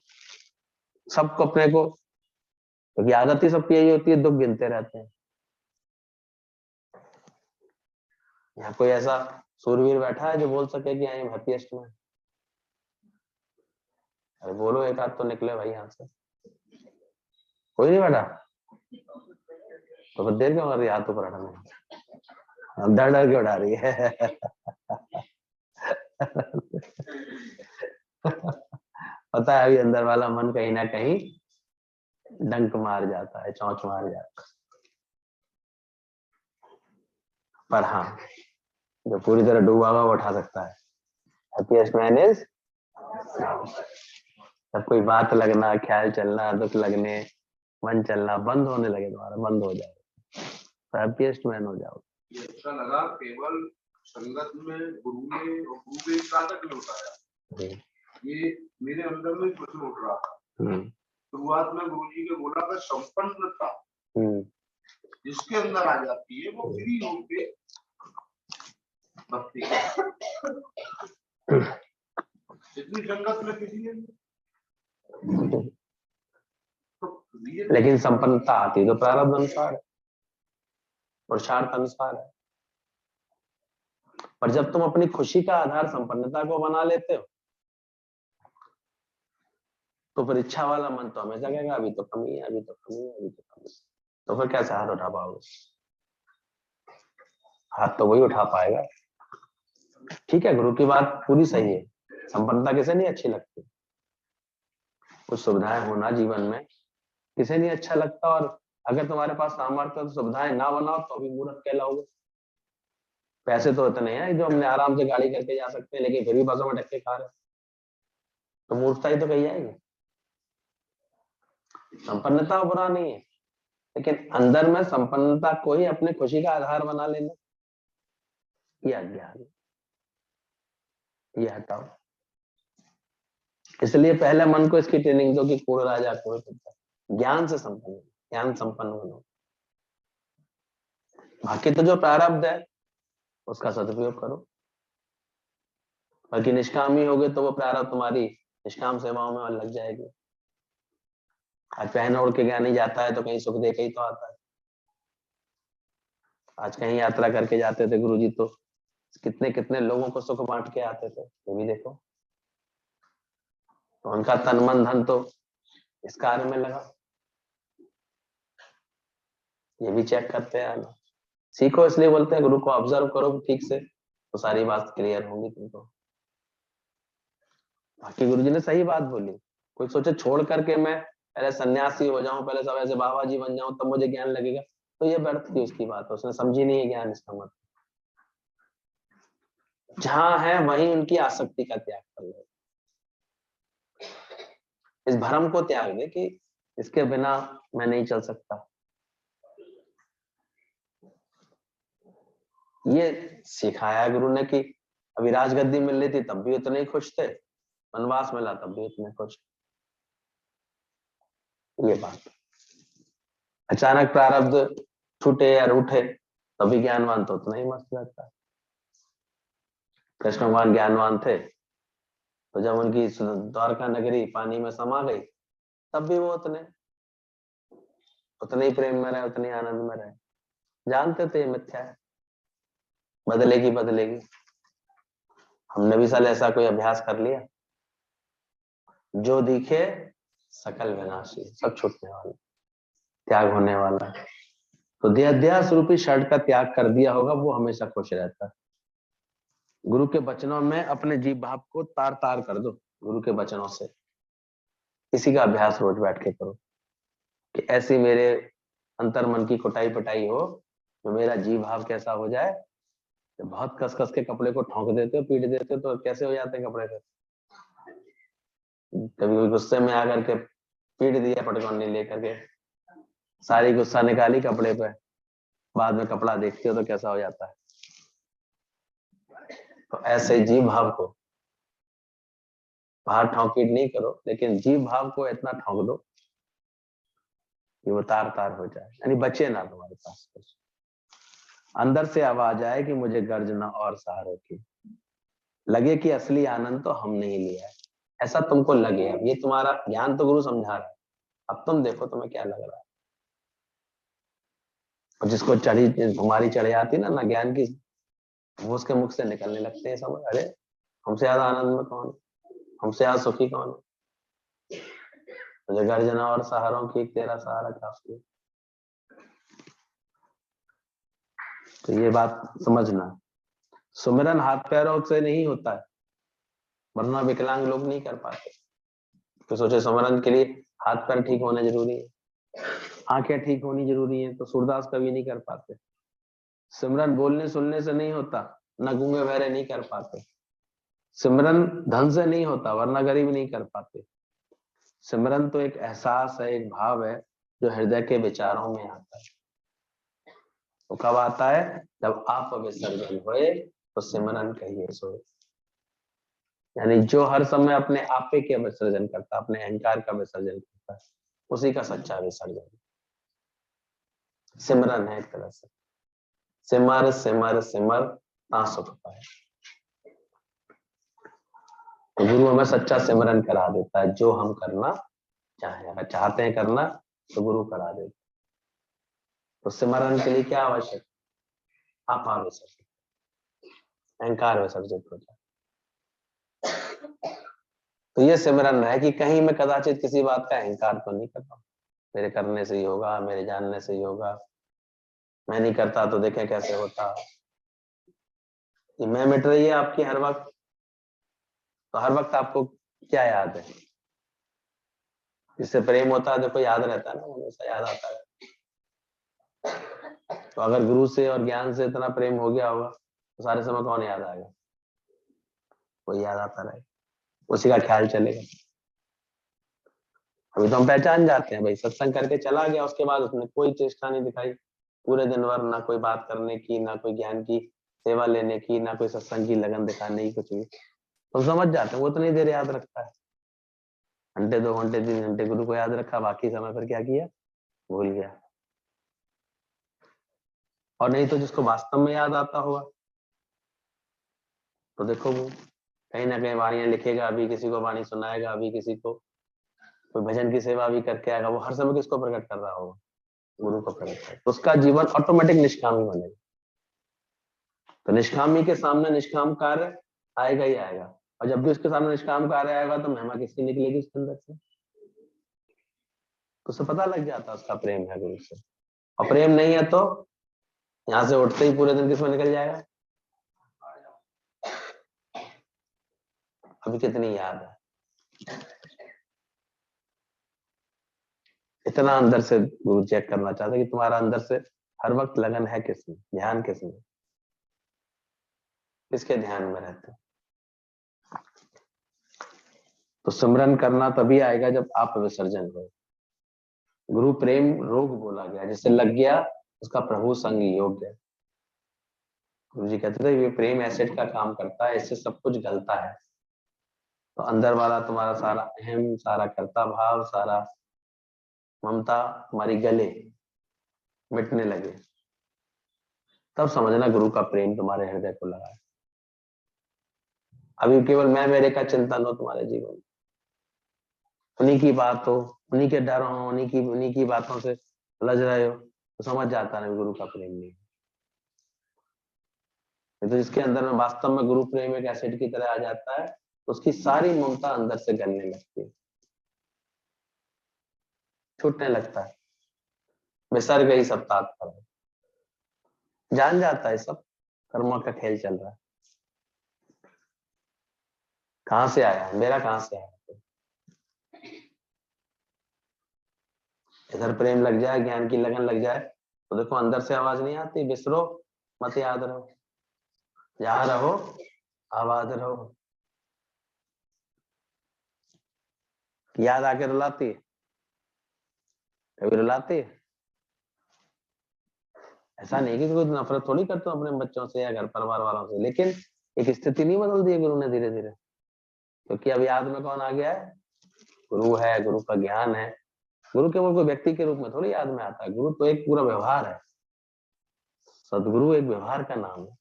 सबको अपने को, क्योंकि आदत ही सबकी यही होती है, दुख गिनते रहते हैं। यहाँ कोई ऐसा सूरवीर बैठा है जो बोल सके कि आई एम हैप्पीएस्ट में? अरे बोलो, एक आध तो निकले भाई यहाँ से। कोई नहीं बैठा? तो फिर देर क्यों कर रही है हाथ ऊपर हटाने? डर डर क्यों उठा रही है? पता है अभी अंदर वाला मन कहीं ना कहीं डंक मार जाता है, चौंच मार जाता है। पर हाँ, जो पूरी तरह डूबा हुआ वो उठा सकता है। हैप्पीएस्ट मैन इज, जब कोई बात लगना, ख्याल चलना, दुख लगने, मन चलना बंद होने लगे, तुम्हारा बंद हो जाए तो हैप्पीएस्ट मैन हो जाओ। ये अच्छा लगा, केवल संगत में गुरु ने और गुरु के साधक ने बताया। ये मेरे अंदर में प्रश्न उठ रहा था। शुरुआत में गुरु जी ने बोला था संपन्नता जिसके अंदर आ जाती है वो फ्री होके भक्ति। इतनी संगत में किसी ने लेकिन संपन्नता आती तो प्रारब्ध अनुसार है, पुरुषार्थ अनुसार है। पर जब तुम अपनी खुशी का आधार संपन्नता को बना लेते हो तो फिर इच्छा वाला मन तो हमेशा कहेगा अभी तो कमी है, अभी तो कमी है, अभी तो कमी है। तो फिर कैसे हाथ उठा पाओगे? हाथ तो वही उठा पाएगा। ठीक है, गुरु की बात पूरी सही है, संपन्नता किसे नहीं अच्छी लगती? कुछ सुविधाएं होना जीवन में किसे नहीं अच्छा लगता। और अगर तुम्हारे पास सामर्थ्य तो सुविधाएं ना बनाओ तो भी मूर्ख कहलाओगे। पैसे तो इतने हैं जो हमने आराम से गाड़ी करके जा सकते हैं, लेकिन फिर भी बसों में धक्के खा रहे, तो मूर्खता ही तो कही जाएगी। संपन्नता बुरा नहीं है, लेकिन अंदर में संपन्नता को ही अपने खुशी का आधार बना लेना ये अज्ञान, ये हटाओ। इसलिए पहले मन को इसकी ट्रेनिंग दो कि पूर्ण राजा कोई ज्ञान से संपन्न, ज्ञान संपन्न बनो। बाकी तो जो प्रारब्ध है उसका सदुपयोग करो। बाकी निष्कामी हो गए तो वो प्रारब्ध तुम्हारी निष्काम सेवाओं में लग जाएगी। आज पहन ओढ़ के गया नहीं जाता है तो कहीं सुख दे के ही तो आता है। आज कहीं यात्रा करके जाते थे गुरुजी तो कितने कितने लोगों को सुख बांट के आते थे, ये भी देखो। तो उनका तन मन धन तो इस कार्य में लगा। ये भी चेक करते हैं ना, सीखो। इसलिए बोलते हैं गुरु को ऑब्जर्व करो ठीक से तो सारी बात क्लियर होगी तुमको। बाकी गुरुजी ने सही बात बोली, कोई सोचे छोड़ करके मैं पहले सन्यासी हो जाऊं, पहले सब ऐसे बाबा जी बन जाऊं, तब मुझे ज्ञान लगेगा, तो ये व्यर्थ की उसकी बात है, उसने समझी नहीं है ज्ञान इसका मतलब। जहां है वहीं उनकी आसक्ति का त्याग कर ले, इस भ्रम को त्याग दे कि इसके बिना मैं नहीं चल सकता। ये सिखाया गुरु ने कि अभी राजगद्दी मिल रही थी तब भी उतने ही खुश थे, वनवास मिला तब भी उतने खुश। ये बात अचानक प्रारब्ध छूटे या रूठे तभी ज्ञानवान तो उतना ही मस्त रहता है। कृष्ण भगवान ज्ञानवान थे तो जब उनकी द्वारका नगरी पानी में समा गई तब भी वो उतने ही प्रेम में रहे, उतने आनंद में रहे। जानते थे मिथ्या है, बदलेगी। हमने भी साल ऐसा कोई अभ्यास कर लिया, जो दिखे सकल विनाशी, सब छूटने वाला, त्याग होने वाला। तो देहाध्यास रूपी षड का त्याग कर दिया होगा वो हमेशा खुश रहता है। गुरु के वचनों में अपने जीव भाव को तार तार कर दो, गुरु के वचनों से। इसी का अभ्यास रोज बैठ के करो कि ऐसी मेरे अंतर मन की कुटाई पिटाई हो, तो मेरा जीव भाव कैसा हो जाए। तो बहुत कस कस के कपड़े को ठोंक देते हो, पीट देते हो, तो कैसे हो जाते हैं कपड़े से। कभी गुस्से में आकर के पीट दिया पटकौनी लेकर के, सारी गुस्सा निकाली कपड़े पे, बाद में कपड़ा देखते हो तो कैसा हो जाता है। तो ऐसे जीव भाव को बाहर ठोंक पीट नहीं करो, लेकिन जीव भाव को इतना ठोंक दो कि वो तार तार हो जाए, यानी बचे ना तुम्हारे पास कुछ। अंदर से आवाज आए कि मुझे गर्जना और सहारों की, लगे कि असली आनंद तो हमने ही लिया है, ऐसा तुमको लगे। अब ये तुम्हारा ज्ञान तो गुरु समझा रहा है, अब तुम देखो तुम्हें क्या लग रहा है। और जिसको हमारी चढ़ी आती ना ज्ञान की, वो उसके मुख से निकलने लगते हैं समझ, अरे हमसे ज्यादा आनंद में कौन, हमसे ज्यादा सुखी कौन है। मुझे गर्जना और सहारों की तेरा सहारा काफी है। तो ये बात समझना, सुमिरन हाथ पैरों से नहीं होता है, वरना विकलांग लोग नहीं कर पाते। तो सोचे सुमिरन के लिए हाथ पैर ठीक होने जरूरी है, आंखें ठीक होनी जरूरी है, तो सूरदास कभी नहीं कर पाते। सिमरन बोलने सुनने से नहीं होता, ना गूंगे बहरे नहीं कर पाते। सिमरन धन से नहीं होता, वरना गरीब नहीं कर पाते। सिमरन तो एक एहसास है, एक भाव है जो हृदय के विचारों में आता है। तो कब आता है, जब आप विसर्जन होए तो सिमरन कहिए सोए। यानी जो हर समय अपने आपे के विसर्जन करता, अपने अहंकार का विसर्जन करता है, उसी का सच्चा विसर्जन सिमरन है। एक तरह से सिमर सिमर सिमर ता सुख पाए। तो गुरु हमें सच्चा सिमरन करा देता है, जो हम करना चाहें। अगर चाहते हैं करना तो गुरु करा देता है। तो सिमरन के लिए क्या आवश्यक, आपा विसर्जित, अहंकार विसर्जित हो जाए। तो ये सिमरन है कि कहीं मैं कदाचित किसी बात का अहंकार तो नहीं कर रहा हूं, मेरे करने से ही होगा, मेरे जानने से ही होगा, मैं नहीं करता तो देखें कैसे होता। ये मैं मिट रही है आपकी हर वक्त, तो हर वक्त आपको क्या याद है, जिससे प्रेम होता है देखो याद रहता है ना, हमेशा याद आता है। तो अगर गुरु से और ज्ञान से इतना प्रेम हो गया होगा तो सारे समय कौन याद आएगा, कोई याद आता रहे, उसी का ख्याल चलेगा। अभी तो हम पहचान जाते हैं, भाई सत्संग करके चला गया, उसके बाद उसने कोई चेष्टा नहीं दिखाई पूरे दिन भर, ना कोई बात करने की, ना कोई ज्ञान की सेवा लेने की, ना कोई सत्संग की लगन दिखाने की, कुछ भी। तो समझ जाते हैं वो उतनी देर याद रखता है, घंटे 2 घंटे 3 घंटे गुरु को याद रखा, बाकी समय पर क्या किया भूल गया। और नहीं तो जिसको वास्तव में याद आता होगा तो देखो वो कहीं ना कहीं वाणियां लिखेगा, अभी किसी को वाणी सुनाएगा, अभी किसी को कोई भजन की सेवा भी करके आएगा। वो हर समय किसको प्रकट कर रहा होगा, गुरु को प्रकट कर, तो उसका जीवन ऑटोमेटिक निष्कामी बनेगा। तो निष्कामी के सामने निष्काम कार्य आएगा ही आएगा, और जब भी उसके सामने निष्काम कार्य आएगा तो महिमा किसकी निकलेगी उसके अंदर से, तो उसे पता लग जाता है उसका प्रेम है गुरु से। और प्रेम नहीं है तो यहाँ से उठते ही पूरे दिन किसमें निकल जाएगा, अभी कितनी याद है। इतना अंदर से गुरु चेक करना चाहते कि तुम्हारा अंदर से हर वक्त लगन है किसमें, ध्यान किसमें, किसके ध्यान में रहते हो। तो सिमरन करना तभी आएगा जब आप विसर्जन हो। गुरु प्रेम रोग बोला गया, जिससे लग गया उसका प्रभु संग योग्य। गुरु जी कहते थे ये प्रेम एसिड का काम करता है, इससे सब कुछ गलता है। तो अंदर वाला तुम्हारा सारा अहम, सारा कर्ता भाव, सारा ममता तुम्हारी गले मिटने लगे, तब समझना गुरु का प्रेम तुम्हारे हृदय को लगा है। अभी केवल मैं मेरे का चिंतन हो तुम्हारे जीवन में, उन्हीं की बात हो, उन्हीं के डर हो, उन्हीं की बातों से लज रहे हो, तो समझ जाता है गुरु का प्रेम नहीं। तो जिसके अंदर में वास्तव में गुरु प्रेम एक एसिड की तरह आ जाता है, उसकी सारी ममता अंदर से गलने लगती है, छूटने लगता है, विसर गई सब तात्पर्य, जान जाता है सब कर्मों का खेल चल रहा है। कहां से आया मेरा, कहां से आया। इधर प्रेम लग जाए, ज्ञान की लगन लग जाए, तो देखो अंदर से आवाज नहीं आती, बिसरो मत, याद रहो, जहां रहो आवाज रहो। याद आके रुलाती है, कभी रुलाती है। ऐसा नहीं कि कोई नफरत थोड़ी करते हो अपने बच्चों से या घर परिवार वालों से, लेकिन एक स्थिति नहीं बदल दी है गुरु ने धीरे धीरे, क्योंकि अब याद में कौन आ गया है, गुरु है, गुरु का ज्ञान है। गुरु केवल कोई व्यक्ति के रूप में थोड़ी याद में आता है, गुरु तो एक पूरा व्यवहार है। सदगुरु एक व्यवहार का नाम है,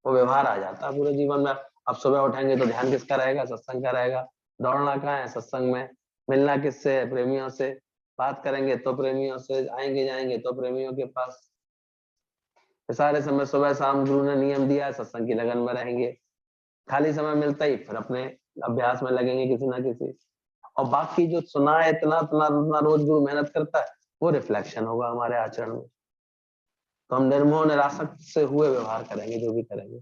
वो व्यवहार आ जाता है पूरे जीवन में। अब सुबह उठेंगे तो ध्यान किसका रहेगा, सत्संग का रहेगा। दौड़ना कहाँ है, सत्संग में। मिलना किससे है, प्रेमियों से। बात करेंगे तो प्रेमियों से, आएंगे जाएंगे तो प्रेमियों के पास। सारे समय सुबह शाम गुरु ने नियम दिया है, सत्संग की लगन में रहेंगे। खाली समय मिलता ही फिर अपने अभ्यास में लगेंगे किसी ना किसी। और बाकी जो सुना है इतना इतना इतना रोज गुरु मेहनत करता है, वो रिफ्लेक्शन होगा हमारे आचरण में। तो हम निर्मोह निरासक्त से हुए व्यवहार करेंगे, जो भी करेंगे,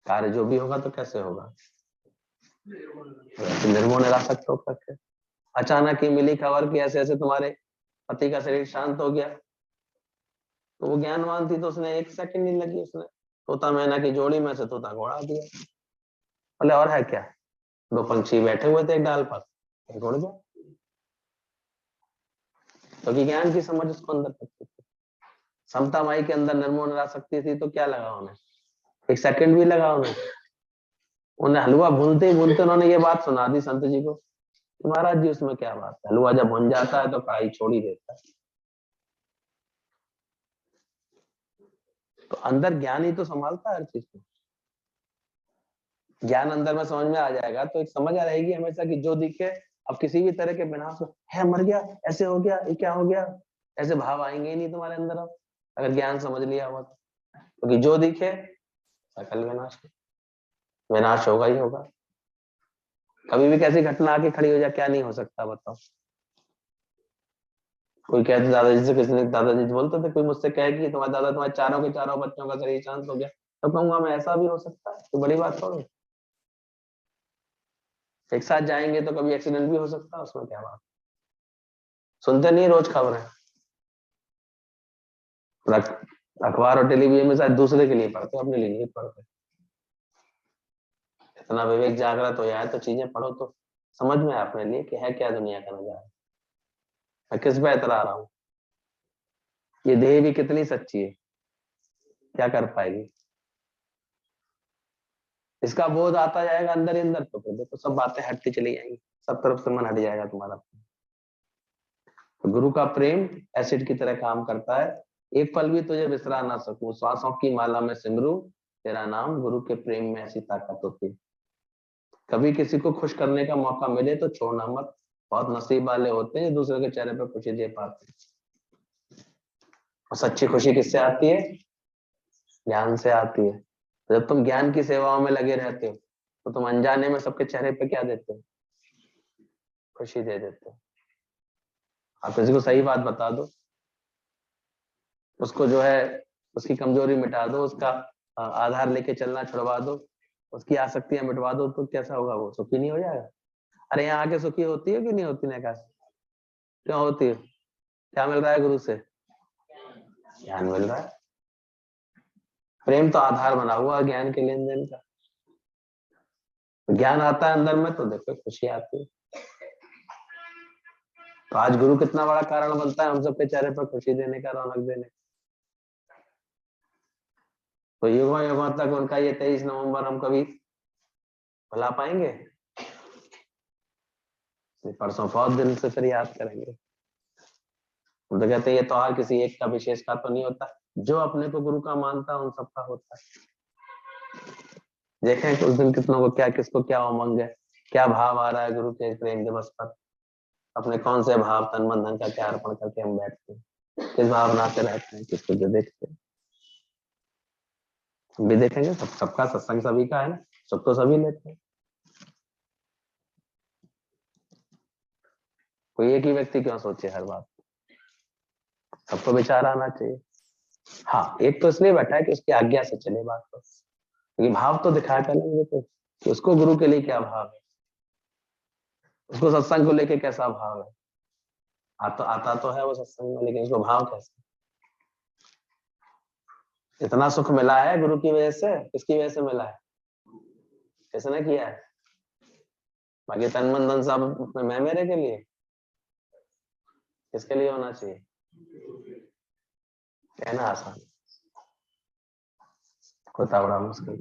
कार्य जो भी होगा तो कैसे होगा, निर्मोह निरासक्त होकर के। अचानक ही मिली खबर कि ऐसे ऐसे तुम्हारे पति का शरीर शांत हो गया, तो वो ज्ञानवान थी, तो उसने एक सेकंड नहीं लगी, उसने तोता मैना की जोड़ी में से तोता को उड़ा दिया। बोले और है क्या, दो पंछी बैठे हुए थे एक डाल पर, एक उड़ गया। क्योंकि तो ज्ञान की समझ उसको अंदर तक थी। समता माई के अंदर निर्मोह निरासक्ति थी, तो क्या लगा उन्हें, एक सेकंड भी लगा उन्हें हलवा भूनते ही भूनते उन्होंने ये बात सुना दी संत जी को, महाराज जी उसमें क्या बात है, हलवा जब भुन जाता है तो कढ़ाई छोड़ ही देता है। तो अंदर ज्ञान ही तो संभालता है हर चीज को। ज्ञान अंदर में समझ में आ जाएगा तो एक समझ आ रहेगी हमेशा कि जो दिखे, अब किसी भी तरह के बिना है मर गया, ऐसे हो गया, ये क्या हो गया, ऐसे भाव आएंगे ही नहीं तुम्हारे अंदर। अब अगर ज्ञान समझ लिया हुआ तो, क्योंकि जो दिखे सकल विनाश, विनाश होगा ही होगा। कभी भी कैसी घटना आके खड़ी हो जाए, क्या नहीं हो सकता बताओ। कोई कहते दादाजी से, किसी ने दादाजी बोलते थे, कोई मुझसे कहे कि तुम्हारे दादा तुम्हारे चारों के चारों बच्चों का शरीर शांत हो गया, तो कहूंगा मैं ऐसा भी हो सकता है, तो बड़ी बात थोड़ी। एक साथ जाएंगे तो कभी एक्सीडेंट भी हो सकता है, उसमें क्या बात। सुनते नहीं रोज खबरें, अखबार और टेलीविजन में शायद दूसरे के लिए पढ़ते, अपने लिए नहीं पढ़ते। इतना विवेक जागृत हो जाए तो चीजें पढ़ो तो समझ में अपने लिए कि है क्या दुनिया का नजारा, मैं किस पे इतरा रहा हूँ, ये देह भी कितनी सच्ची है, क्या कर पाएगी। इसका बोध आता जाएगा अंदर ही अंदर, तो फिर देखो सब बातें हटती चली जाएंगी, सब तरफ से मन हट जाएगा तुम्हारा। तो गुरु का प्रेम एसिड की तरह काम करता है। एक पल भी तुझे बिसरा ना सकूं, श्वासों की माला में सिमरू तेरा नाम, गुरु के प्रेम में ऐसी ताकत होती है। कभी किसी को खुश करने का मौका मिले तो छोड़ना मत, बहुत नसीब वाले होते हैं जो दूसरे के चेहरे पर खुशी दे पाते हैं। और सच्ची खुशी किससे आती है, ज्ञान से आती है। जब तुम ज्ञान की सेवाओं में लगे रहते हो तो तुम अनजाने में सबके चेहरे पे क्या देते हो, खुशी दे देते हो। आप किसी को सही बात बता दो, उसको जो है उसकी कमजोरी मिटा दो, उसका आधार लेके चलना छुड़वा दो, उसकी आसक्तियां मिटवा दो, तो कैसा होगा, वो सुखी नहीं हो जाएगा। अरे यहाँ आके सुखी होती है कि नहीं होती, ना कैसे क्यों होती है, क्या मिल रहा है गुरु से? ज्ञान मिल रहा है। प्रेम तो आधार बना हुआ ज्ञान के लेन देन का। ज्ञान आता है अंदर में तो देखो खुशी आती है। तो आज गुरु कितना बड़ा कारण बनता है हम सबके चेहरे पर खुशी देने का, रौनक देने का। तो युगों युगों तक उनका ये 23 नवंबर हम कभी भुला पाएंगे? परसों बहुत दिन से फिर याद करेंगे। हम तो कहते हैं ये त्योहार किसी एक का विशेष का तो नहीं होता, जो अपने को गुरु का मानता है उन सबका होता है। देखें कि उस दिन कितनों को क्या, किसको क्या उमंग है, क्या भाव आ रहा है गुरु के प्रेम दिवस पर। अपने कौन से भाव तन मन धन का क्या अर्पण करके हम बैठते हैं, किस भावना से रहते हैं, किसको जो देखते हैं। हम भी देखेंगे, सबका सत्संग सभी का है ना, सुख तो सभी लेते हैं। कोई एक ही व्यक्ति क्यों सोचे हर बात, सबको विचार आना चाहिए। हाँ, एक तो इसलिए बैठा है कि उसकी आज्ञा से चले बात पर, क्योंकि भाव तो दिखाया था ना मुझे तो कि उसको गुरु के लिए क्या भाव है, उसको सत्संग को लेके कैसा भाव है। आता तो है वो सत्संग में, लेकिन उसको भाव कैसा। इतना सुख मिला है गुरु की वजह से, किसकी वजह से मिला है? किसने किया है? बाकी तन मन धन सब मैं मेरे के लिए, किसके लिए होना चाहिए? कहना आसान, होता बड़ा मुश्किल।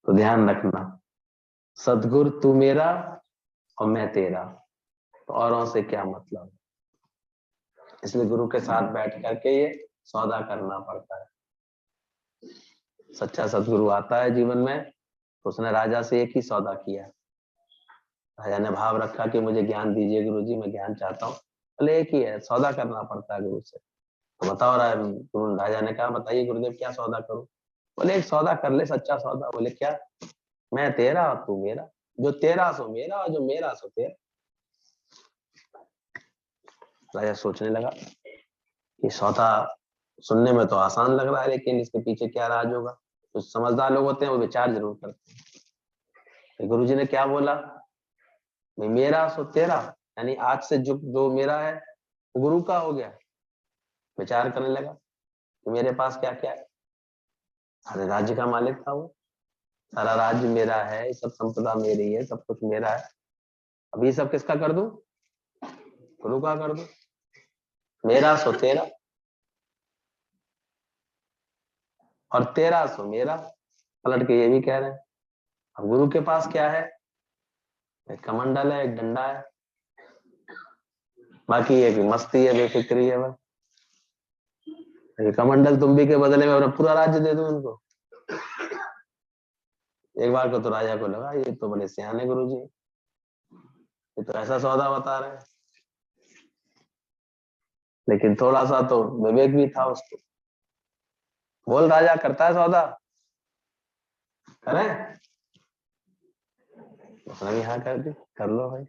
तो ध्यान रखना, सदगुरु तू मेरा और मैं तेरा, तो औरों से क्या मतलब। इसलिए गुरु के साथ बैठ करके ये सौदा करना पड़ता है। सच्चा सदगुरु आता है जीवन में तो उसने राजा से एक ही सौदा किया। राजा ने भाव रखा कि मुझे ज्ञान दीजिए गुरुजी, मैं ज्ञान चाहता हूँ। बोले एक ही है, सौदा करना पड़ता है गुरु से। तो बताओ गुरु राजा ने कहा बताइए गुरुदेव क्या सौदा करूं। बोले एक सौदा कर ले, सच्चा सौदा। बोले क्या? मैं तेरा और तू मेरा, जो तेरा सो मेरा और जो मेरा सो तेरा। राजा सोचने लगा कि सौदा सुनने में तो आसान लग रहा है, लेकिन इसके पीछे क्या राज होगा। तो समझदार लोग होते हैं वो विचार जरूर करते हैं। गुरुजी ने क्या बोला, मेरा सो तेरा, यानी आज से जो मेरा है वो गुरु का हो गया। विचार करने लगा कि मेरे पास क्या क्या है। सारे राज्य का मालिक था वो, सारा राज्य मेरा है, सब संपदा मेरी है, सब कुछ मेरा है। अब ये सब किसका कर दूं? गुरु का कर दूं। मेरा सो तेरा और तेरा सो मेरा। पलट के ये भी कह रहे हैं अब गुरु के पास क्या है? एक कमंडल है, एक डंडा है, बाकी एक मस्ती है, बेफिक्री है। बस कमंडल तुम भी के बदले में अपना पूरा राज्य दे दूं उनको। एक बार को तो राजा को लगा ये तो बड़े सियाने गुरुजी, ये तो ऐसा सौदा बता रहे हैं। लेकिन थोड़ा सा तो विवेक भी था उसको। बोल राजा, करता है सौदा? करें? उसने भी हाँ कर दी, कर लो भाई।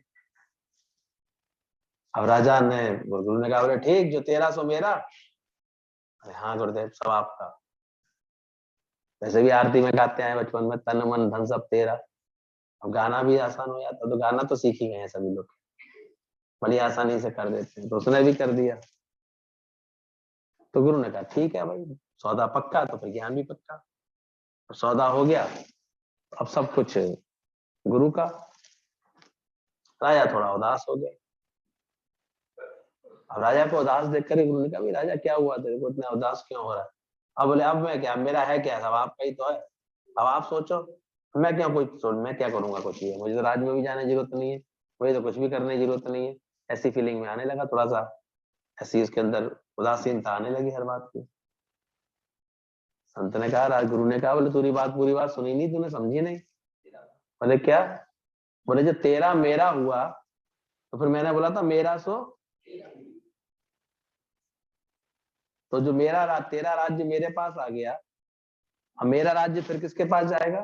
अब राजा ने, गुरु ने कहा बोले ठीक, जो तेरा सो मेरा। अरे हाँ गुरुदेव, सब आपका। वैसे भी आरती में गाते हैं बचपन में, तन मन धन सब तेरा। अब गाना भी आसान हो जाता, तो गाना तो सीख ही गए हैं सभी लोग, बड़ी आसानी से कर देते हैं। तो उसने भी कर दिया। तो गुरु ने कहा ठीक है भाई, सौदा पक्का तो फिर ज्ञान भी पक्का। सौदा हो गया, अब सब कुछ गुरु का। राजा थोड़ा उदास हो गया। अब राजा को उदास देखकर गुरु ने कहा राजा क्या हुआ तेरे को, इतना उदास क्यों हो रहा है? अब बोले अब मैं क्या, मेरा है क्या, सब आपका ही तो है, अब आप सोचो। मैं क्या मैं क्या करूंगा कुछ ही है, मुझे तो राज में भी जाने की जरूरत नहीं है, मुझे तो कुछ भी करने की जरूरत नहीं है। ऐसी फीलिंग में आने लगा, थोड़ा सा ऐसी उसके अंदर उदासीनता आने लगी हर बात की। संत ने कहा, गुरु ने कहा बोले पूरी बात सुनी नहीं तूने, समझी नहीं? बोले क्या? बोले जो तेरा मेरा हुआ तो फिर मैंने बोला था मेरा सो, तो जो तेरा राज्य मेरे पास आ गया, अब मेरा राज्य फिर किसके पास जाएगा?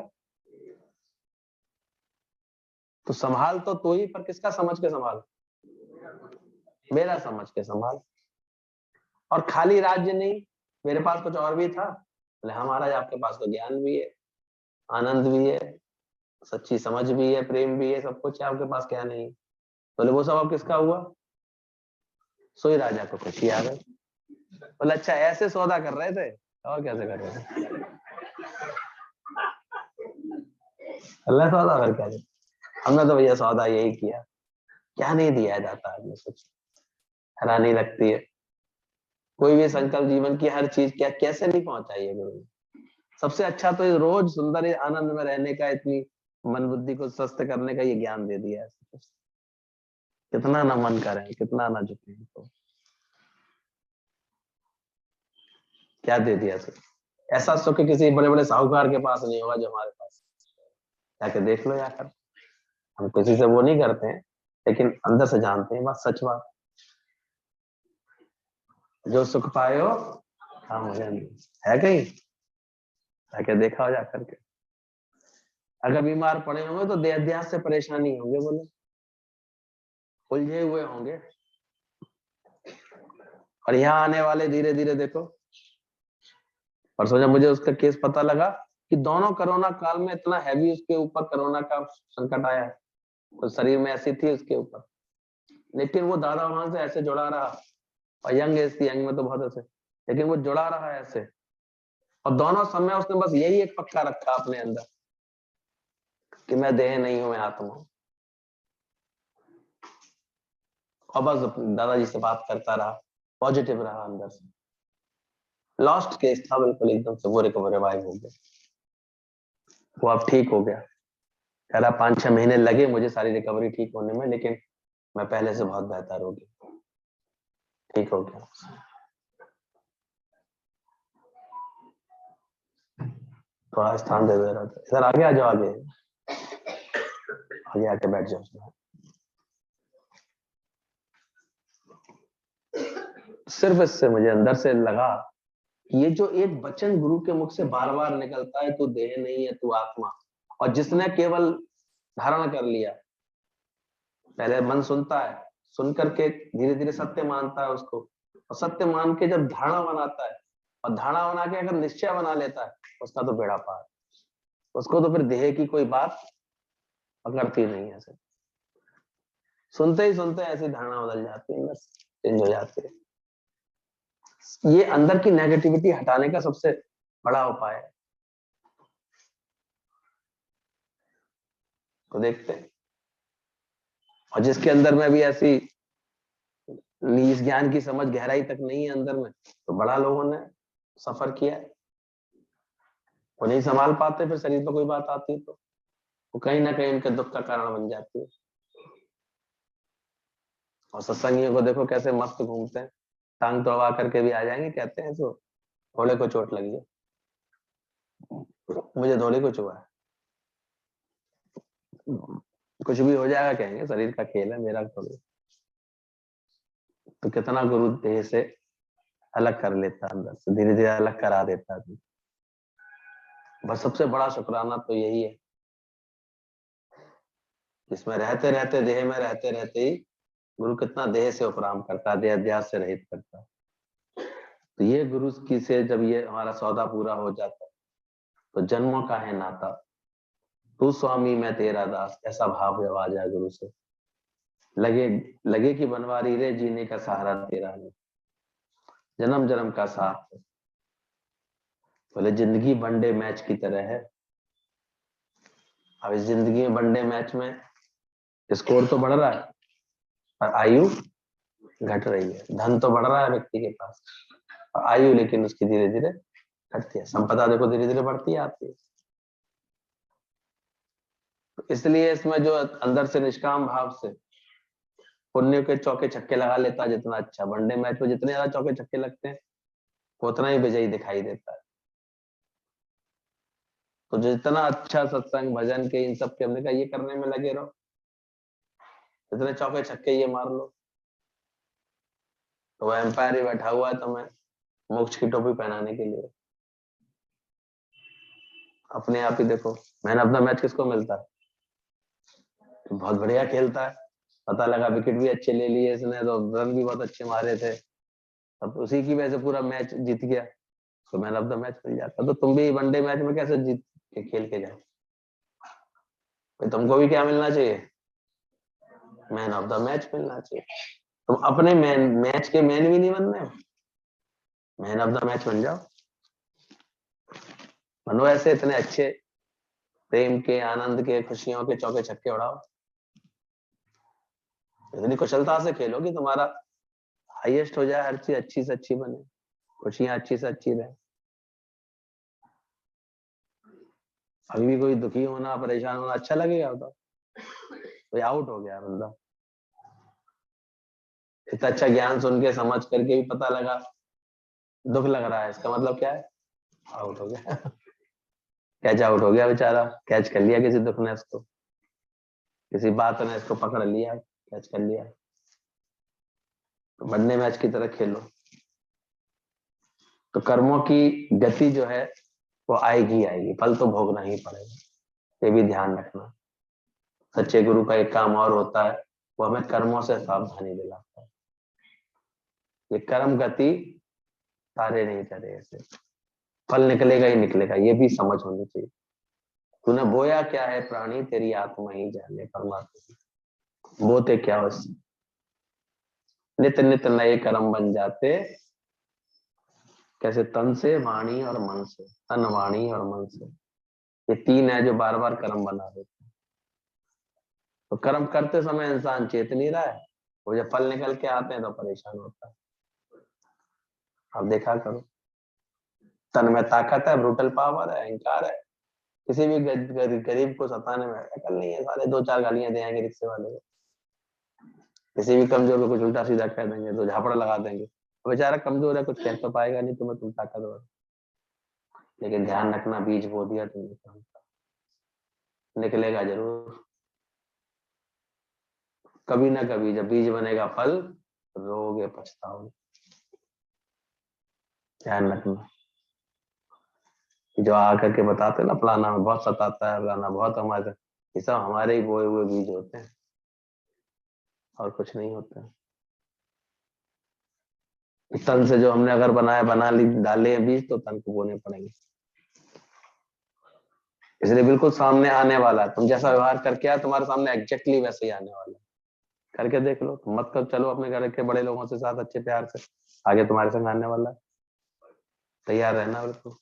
तो संभाल तो तू ही, पर किसका समझ के संभाल? मेरा समझ के संभाल। और खाली राज्य नहीं, मेरे पास कुछ और भी था। बोले हाँ महाराज, आपके पास तो ज्ञान भी है, आनंद भी है, सच्ची समझ भी है, प्रेम भी है, सब कुछ है आपके पास, क्या नहीं? बोले वो सब अब किसका हुआ? सोई राजा को खुशी आ गई। बोले अच्छा ऐसे सौदा कर रहे थे, और कैसे कर रहे थे? अल्लाह सौदा कर क्या? हमने तो भैया सौदा यही किया, क्या नहीं दिया जाता आदमी। सोच हैरानी लगती है, कोई भी संकल्प जीवन की हर चीज क्या कैसे नहीं पहुंचाई है गुरु। सबसे अच्छा तो रोज सुंदर आनंद में रहने का, इतनी मन बुद्धि को स्वस्थ करने का ये ज्ञान दे दिया है। कितना ना मन करें, कितना ना झुके, तो क्या दे दिया सुख। ऐसा सुख किसी बड़े बड़े साहूकार के पास नहीं होगा जो हमारे पास। जाके देख लो जाकर, हम किसी से वो नहीं करते हैं, लेकिन अंदर से जानते हैं, बात सच बात। जो सुख पाए हो काम हो जाए, है कहीं जाके देखा हो जा करके। अगर बीमार पड़े होंगे तो देहाध्यास से परेशानी होंगे, बोले उलझे हुए होंगे, और यहाँ आने वाले धीरे धीरे देखो। परसों जब मुझे उसका केस पता लगा कि दोनों कोरोना काल में इतना हैवी उसके ऊपर कोरोना का संकट आया है, तो शरीर में ऐसी थी उसके ऊपर, लेकिन वो दादा वहां से ऐसे जुड़ा रहा, और यंग एज थी, यंग में तो बहुत ऐसे, लेकिन वो जुड़ा रहा ऐसे। और दोनों समय उसने बस यही एक पक्का रखा अपने अंदर कि मैं देह नहीं हूं, मैं आत्मा हूं। और बस दादाजी से बात करता रहा, पॉजिटिव रहा अंदर से। लॉस्ट केस था बिल्कुल, एकदम से वो रिकवर हो गया, वो अब ठीक हो गया। कह रहा 5-6 महीने लगे मुझे सारी रिकवरी ठीक होने में, लेकिन मैं पहले से बहुत बेहतर हो गया, ठीक हो गया। थोड़ा स्थान दे दे रहा था, इधर आगे आ जाओ, आगे आके बैठ जाओ। सिर्फ इससे मुझे अंदर से लगा ये जो एक वचन गुरु के मुख से बार बार निकलता है, तू देह नहीं है तू आत्मा, और जिसने केवल धारण कर लिया, पहले मन सुनता है, सुन करके धीरे धीरे सत्य मानता है उसको, और सत्य मान के जब धारणा बनाता है, और धारणा बना के अगर निश्चय बना लेता है, उसका तो बेड़ा पार। उसको तो फिर देह की कोई बात पकड़ती नहीं है। सुनते ही सुनते ऐसी धारणा बदल जाती है, चेंज हो जाती है। ये अंदर की नेगेटिविटी हटाने का सबसे बड़ा उपाय है। तो देखते हैं, और जिसके अंदर में भी ऐसी इस ज्ञान की समझ गहराई तक नहीं है अंदर में, तो बड़ा लोगों ने सफर किया है, वो नहीं संभाल पाते, फिर शरीर पर कोई बात आती है तो वो कहीं ना कहीं उनके दुख का कारण बन जाती है। और सत्संगियों को देखो कैसे मस्त घूमते हैं, टांग तोड़वा करके भी आ जाएंगे, कहते हैं सो घोड़े को चोट लगी है, मुझे घोड़े को चुआ है, कुछ भी हो जाएगा कहेंगे, शरीर का खेल है, मेरा थोड़ी। तो कितना गुरु देह से अलग कर लेता, अंदर से धीरे धीरे अलग करा देता है। बस सबसे बड़ा शुक्राना तो यही है, इसमें रहते रहते, देह में रहते रहते ही गुरु कितना देह से उपराम करता है, देह अध्यास से रहित करता है। तो ये गुरु की से जब ये हमारा सौदा पूरा हो जाता है, तो जन्मों का है नाता, तू स्वामी मैं तेरा दास, ऐसा भाव जब आ जाए गुरु से, लगे लगे कि बनवारी रे जीने का सहारा तेरा नहीं, जन्म जन्म का साथ। बोले जिंदगी वनडे मैच की तरह है। अब इस जिंदगी में वनडे मैच में स्कोर तो बढ़ रहा है, और आयु घट रही है। धन तो बढ़ रहा है व्यक्ति के पास, और आयु लेकिन उसकी धीरे धीरे घटती है। संपदा देखो धीरे धीरे बढ़ती आती है। तो इसलिए इसमें जो अंदर से निष्काम भाव से पुण्य के चौके छक्के लगा लेता है, जितना अच्छा वनडे मैच में जितने ज्यादा चौके छक्के लगते हैं, उतना ही विजयी दिखाई देता है। तो जितना अच्छा सत्संग भजन के इन सब के हमने कहा ये करने में लगे रहो, जितने चौके छक्के ये मार लो, तो वह एम्पायर ही बैठा हुआ है तुम्हें मोक्ष की टोपी पहनाने के लिए। अपने आप ही देखो, मैंने अपना मैच किसको मिलता है, तो बहुत बढ़िया खेलता है, पता लगा विकेट भी अच्छे ले लिए इसने, तो रन भी बहुत अच्छे मारे थे, अब उसी की वजह से पूरा मैच जीत गया, तो मैन ऑफ द मैच मिल जाता। तो तुम भी वनडे मैच में कैसे जीत के खेल के जाओ, तुमको भी क्या मिलना चाहिए, मैन ऑफ द मैच मिलना चाहिए। तुम अपने मैच के मैन भी नहीं बनने, मैन ऑफ द मैच बन जाओ, बनो ऐसे इतने अच्छे, प्रेम के, आनंद के, खुशियों के चौके छक्के उड़ाओ, इतनी कुशलता से खेलो कि तुम्हारा हाईएस्ट हो जाए, हर चीज अच्छी से अच्छी बने, खुशियां अच्छी से अच्छी रहे। अभी भी कोई दुखी होना, परेशान होना अच्छा लगेगा? बताओ, कोई आउट हो गया बंदा, इतना अच्छा ज्ञान सुन के समझ करके भी पता लगा दुख लग रहा है, इसका मतलब क्या है? आउट हो गया। कैच आउट हो गया बेचारा, कैच कर लिया किसी दुख ने इसको, किसी बात ने इसको पकड़ लिया, कैच कर लिया। तो वनडे मैच की तरह खेलो। तो कर्मों की गति जो है वो आएगी आएगी, फल तो भोगना ही पड़ेगा, ये भी ध्यान रखना। सच्चे गुरु का एक काम और होता है, वो हमें कर्मों से सावधानी दिलाता है। ये कर्म गति तारे नहीं चढ़े, ऐसे फल निकलेगा ही निकलेगा, ये भी समझ होनी चाहिए। तूने बोया क्या है प्राणी, तेरी आत्मा ही जाने। परमात्मा बोते क्या हो, नित्य नित्य नए कर्म बन जाते, कैसे? तन से, वाणी और मन से। तन, वाणी और मन से, ये तीन है जो बार बार कर्म बना देते हैं। तो कर्म करते समय इंसान चेत नहीं रहा है, वो जब फल निकल के आते हैं तो परेशान होता है। अब देखा करो, तन में ताकत है, ब्रूटल पावर है, अहंकार है, किसी भी गरीब को सताने में अकल नहीं है, सारे दो चार गालियां देंगे रिक्शे वाले को, किसी भी कमजोर को कुछ उल्टा सीधा कह देंगे तो झापड़ लगा देंगे। बेचारा कमजोर है, कुछ कह तो पाएगा नहीं तुम्हें, तुम ताकतवर। लेकिन ध्यान रखना, बीज बो दिया तुमने, निकलेगा जरूर, कभी ना कभी जब बीज बनेगा फल, रोगे पछताओगे। ध्यान रखना, जो आकर के बताते ना फलाना में बहुत सताता है, फलाना बहुत हमारे, ये सब हमारे ही बोए हुए बीज होते हैं और कुछ नहीं होता है। तन से जो हमने अगर बना ली, डाले हैं बीज, तो तन को बोने पड़ेंगे। इसलिए बिल्कुल सामने आने वाला है, तुम जैसा व्यवहार करके आए तुम्हारे सामने एग्जैक्टली वैसे ही आने वाला है। करके देख लो, मत कर चलो अपने घर के बड़े लोगों से साथ अच्छे प्यार से, आगे तुम्हारे संग आने वाला है, तैयार रहना बिल्कुल।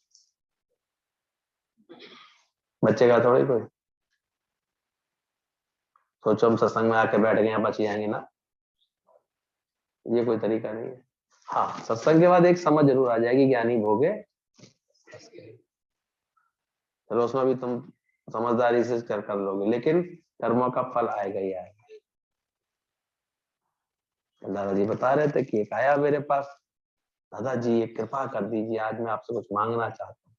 बच्चे का थोड़ी कोई सोचो हम सत्संग में आके बैठ गए बच जाएंगे ना, ये कोई तरीका नहीं है। हाँ, सत्संग के बाद एक समझ जरूर आ जाएगी, ज्ञानी भोगे, चलो उसमें भी तुम समझदारी से कर लोगे, लेकिन कर्मों का फल आएगा ही आएगा। दादाजी बता रहे थे कि एक आया मेरे पास, दादाजी एक कृपा कर दीजिए, आज मैं आपसे कुछ मांगना चाहता हूँ।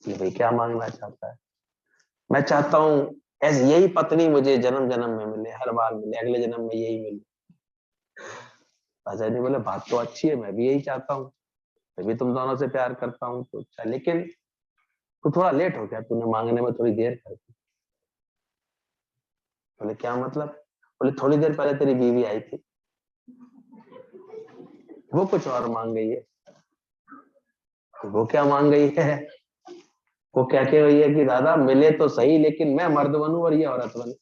कि भाई क्या मांगना चाहता है? मैं चाहता हूँ ऐसी यही पत्नी मुझे जन्म जन्म में मिले, हर बार मिले, अगले जन्म में यही मिले। दादाजी बोले बात तो अच्छी है, मैं भी यही चाहता हूँ, मैं भी तुम दोनों से प्यार करता हूँ, तो अच्छा, लेकिन तू थोड़ा लेट हो गया, तूने मांगने में थोड़ी देर कर दी। बोले क्या मतलब? बोले थोड़ी देर पहले तेरी बीवी आई थी, वो कुछ और मांग गई है। वो क्या मांग गई है? वो क्या कह रही है कि दादा मिले तो सही, लेकिन मैं मर्द बनूं और ये औरत बने।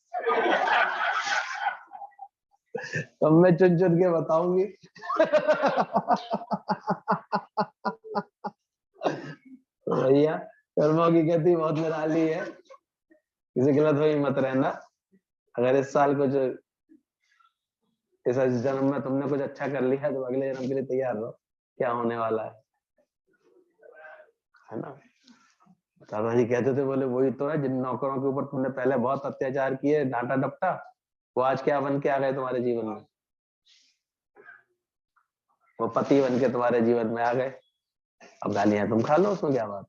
तो मैं चुन चुन के बताऊंगी। तो भैया कर्मों की गति बहुत निराली है, किसी गलत वही मत रहना। अगर इस साल कुछ, इस जन्म में तुमने कुछ अच्छा कर लिया तो अगले जन्म के लिए तैयार रहो, क्या होने वाला है ना? दादाजी कहते थे, बोले वही तो है जिन नौकरों के ऊपर तुमने पहले बहुत अत्याचार किए, डांटा डपटा, वो आज क्या बन के आ गए तुम्हारे जीवन में? वो पति बन के तुम्हारे जीवन में आ गए। अब गालियां तुम खा लो, उसमें क्या बात?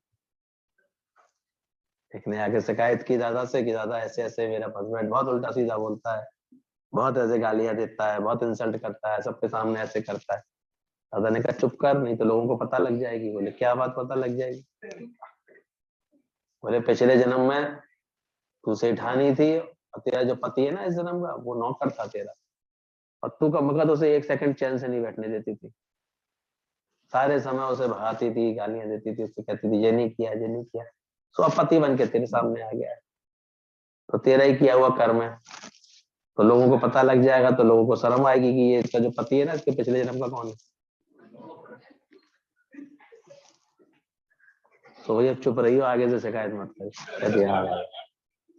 एक ने आके शिकायत की दादा से कि दादा ऐसे ऐसे मेरा हस्बैंड बहुत उल्टा सीधा बोलता है, बहुत ऐसे गालियां देता है, बहुत इंसल्ट करता है, सबके सामने ऐसे करता है। दादा ने कहा चुप कर, नहीं तो लोगों को पता लग जाएगी। बोले क्या बात पता लग जाएगी? बोले पिछले जन्म में तू सेठानी थी और तेरा जो पति है ना इस जन्म का, वो नौकर था तेरा, और तू का मगध उसे एक सेकंड चैन से नहीं बैठने देती थी, सारे समय उसे भगाती थी, गालियां देती थी, उससे कहती थी ये नहीं किया, ये नहीं किया। तो अब पति बन के तेरे सामने आ गया है, तो तेरा ही किया हुआ कर्म है, तो लोगों को पता लग जाएगा तो लोगों को शर्म आएगी कि ये इसका जो पति है ना, इसके पिछले जन्म का कौन है। तो भैया चुप रहियो, आगे से शिकायत मत कर। हाँ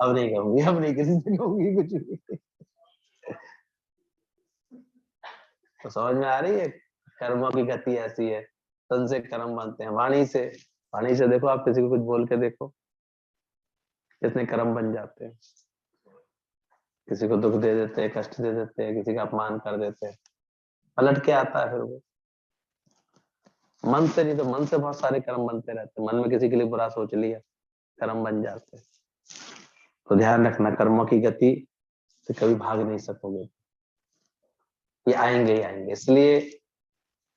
अब नहीं कहूंगी, अब नहीं किसी से कहूंगी कुछ भी। तो समझ में आ रही है, कर्मों की गति ऐसी है, तन से कर्म बनते हैं, वाणी से। वाणी से देखो, आप किसी को कुछ बोल के देखो, कितने कर्म बन जाते हैं। किसी को दुख दे देते हैं, कष्ट दे देते हैं, किसी का अपमान कर देते हैं, पलट के आता है फिर वो। मन से नहीं तो मन से बहुत सारे कर्म बनते रहते हैं। मन में किसी के लिए बुरा सोच लिया, कर्म बन जाते हैं। तो ध्यान रखना, कर्मों की गति से कभी भाग नहीं सकोगे, ये आएंगे ही आएंगे। इसलिए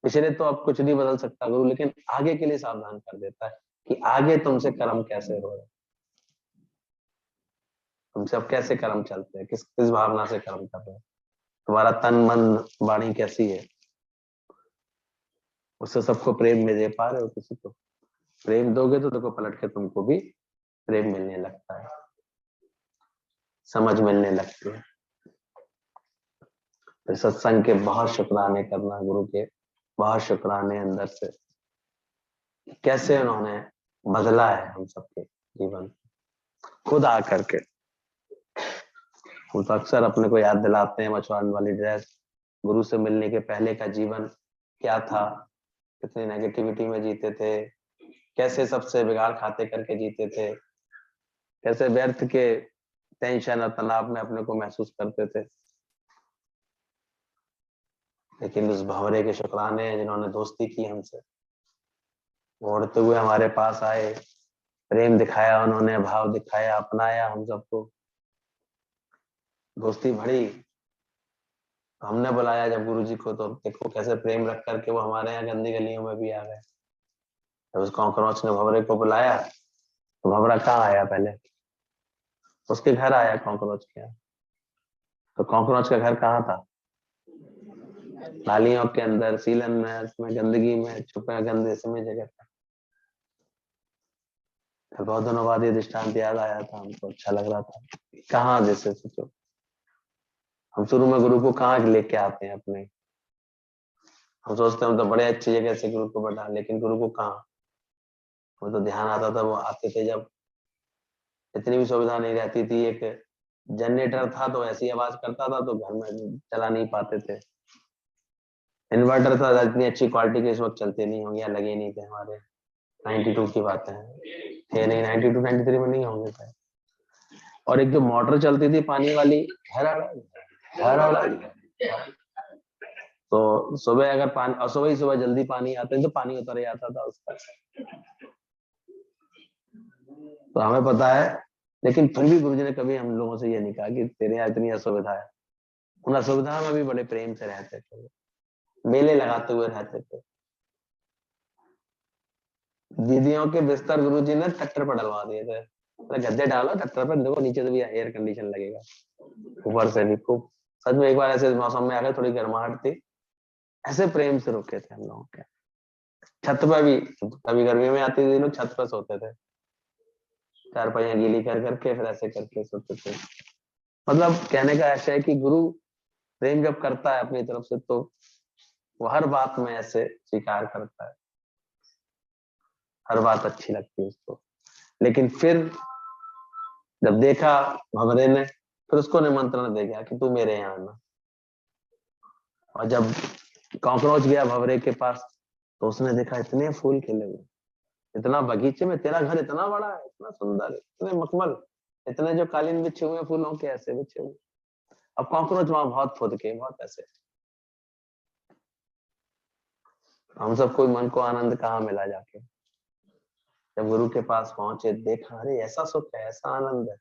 पिछले तो अब कुछ नहीं बदल सकता गुरु, लेकिन आगे के लिए सावधान कर देता है कि आगे तुमसे कर्म कैसे हो रहे, तुमसे अब कैसे कर्म चलते हैं, किस किस भावना से कर्म कर रहे हैं, तुम्हारा तन मन वाणी कैसी है, उससे सबको प्रेम में दे पा रहे हो। किसी को प्रेम दोगे तो देखो पलट के तुमको भी प्रेम मिलने लगता है, समझ मिलने लगती है। तो सत्संग के बहुत शुक्राने करना, गुरु के बहुत शुक्राने अंदर से, कैसे उन्होंने बदला है हम सबके जीवन, खुद आकर के। वो तो अक्सर अपने को याद दिलाते हैं मछुआरन वाली ड्रेस, गुरु से मिलने के पहले का जीवन क्या था, कितनी नेगेटिविटी में जीते थे, कैसे सबसे बिगाड़ खाते करके जीते थे, कैसे व्यर्थ के टेंशन और तनाव में अपने को महसूस करते थे। लेकिन उस भंवरे के शुक्राने हैं जिन्होंने दोस्ती की हमसे, ओढ़ते हुए हमारे पास आए, प्रेम दिखाया उन्होंने, भाव दिखाया, अपनाया हम सबको, दोस्ती बढ़ी। हमने बुलाया जब गुरुजी को, तो देखो कैसे प्रेम रख करके वो हमारे यहाँ गंदी गलियों में भी आ गए। जब उस कॉकरोच ने भंवरे को बुलाया तो भंवरा कहाँ आया, पहले उसके घर आया कॉकरोच के यहाँ। तो कॉकरोच का घर कहाँ था, नालियों के अंदर, सीलन में, उसमें गंदगी में छुपे गंदे समय जगह था। तो बहुत दिनों बाद ये दृष्टांत याद आया था हमको, अच्छा लग रहा था। कहाँ, जैसे सोचो हम शुरू में गुरु को कहाँ लेके आते हैं अपने, हम सोचते हैं हम तो बड़े अच्छी जगह से गुरु को बैठा, लेकिन गुरु को कहाँ, वो तो ध्यान आता था, वो आते थे जब इतनी भी सुविधा नहीं रहती थी। एक जनरेटर था तो ऐसी आवाज करता था तो घर में चला नहीं पाते थे। इन्वर्टर था, इतनी अच्छी क्वालिटी के इस वक्त चलते नहीं होंगे या लगे नहीं थे हमारे, 92 की बातें हैं, थे नहीं, 92 93 में नहीं होंगे थे। और एक जो मोटर चलती थी पानी वाली, तो सुबह अगर पानी, और सुबह ही सुबह जल्दी पानी आता तो पानी उतर जाता था उसका, तो हमें पता है। लेकिन फिर भी गुरुजी ने कभी हम लोगों से ये नहीं कहा कि तेरे यहाँ इतनी असुविधा है। उन असुविधा में भी बड़े प्रेम से रहते थे, मेले लगाते हुए रहते थे। दीदियों के बिस्तर गुरुजी ने ट्रैक्टर पर डलवा दिए थे, गद्दे डालो ट्रैक्टर पर, देखो नीचे से भी एयर कंडीशन लगेगा, ऊपर से भी खूब। सच में एक बार ऐसे मौसम में आ गए, थोड़ी गर्माहट थी, ऐसे प्रेम से रुके थे हम लोगों के। छत पर भी, कभी गर्मी में आती थी, लोग छत पर सोते थे, चार पहिया गीली कर करके फिर ऐसे करके सोते थे। मतलब कहने का ऐसा है कि गुरु प्रेम जब करता है अपनी तरफ से, तो वो हर बात में ऐसे स्वीकार करता है, हर बात अच्छी लगती है उसको। लेकिन फिर जब देखा भंवरे ने, फिर उसको निमंत्रण दे गया कि तू मेरे यहाँ आना। और जब कॉकरोच गया भंवरे के पास, तो उसने देखा इतने फूल खिले हुए, इतना बगीचे में, तेरा घर इतना बड़ा है, इतना सुंदर, इतने मखमल, इतने जो कालीन बिछे हुए फूलों के, ऐसे बिछे हुए। अब कॉकरोच वहां बहुत फुद के, बहुत ऐसे। हम सबको मन को आनंद कहाँ मिला जाके, जब गुरु के पास पहुंचे, देखा अरे ऐसा सुख है, ऐसा आनंद है,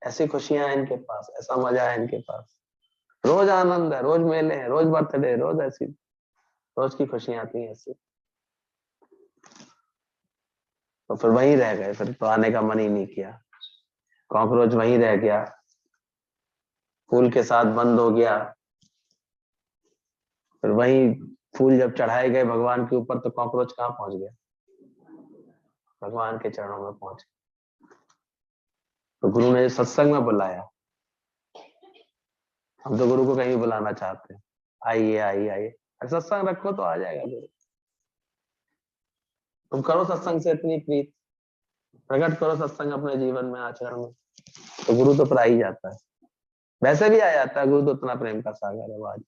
ऐसी खुशियां हैं इनके पास, ऐसा मजा है इनके पास, रोज आनंद है, रोज मेले हैं, रोज बर्थडे, रोज ऐसी, रोज की खुशियां आती हैं ऐसी। तो फिर वहीं रह गए, फिर तो आने का मन ही नहीं किया, कॉकरोच वहीं रह गया, फूल के साथ बंद हो गया। फिर वहीं फूल जब चढ़ाए गए भगवान के ऊपर, तो कॉकरोच कहाँ पहुंच गया, भगवान के चरणों में पहुंच गया। तो गुरु ने सत्संग में बुलाया, हम तो गुरु को कहीं बुलाना चाहते हैं, आइए आइए आइए, सत्संग रखो तो आ जाएगा गुरु। तुम करो सत्संग से इतनी प्रीत, प्रकट करो सत्संग अपने जीवन में, आचरण में, तो गुरु तो पर आ ही जाता है। वैसे भी आ जाता है, गुरु तो इतना प्रेम का सागर है वो आज।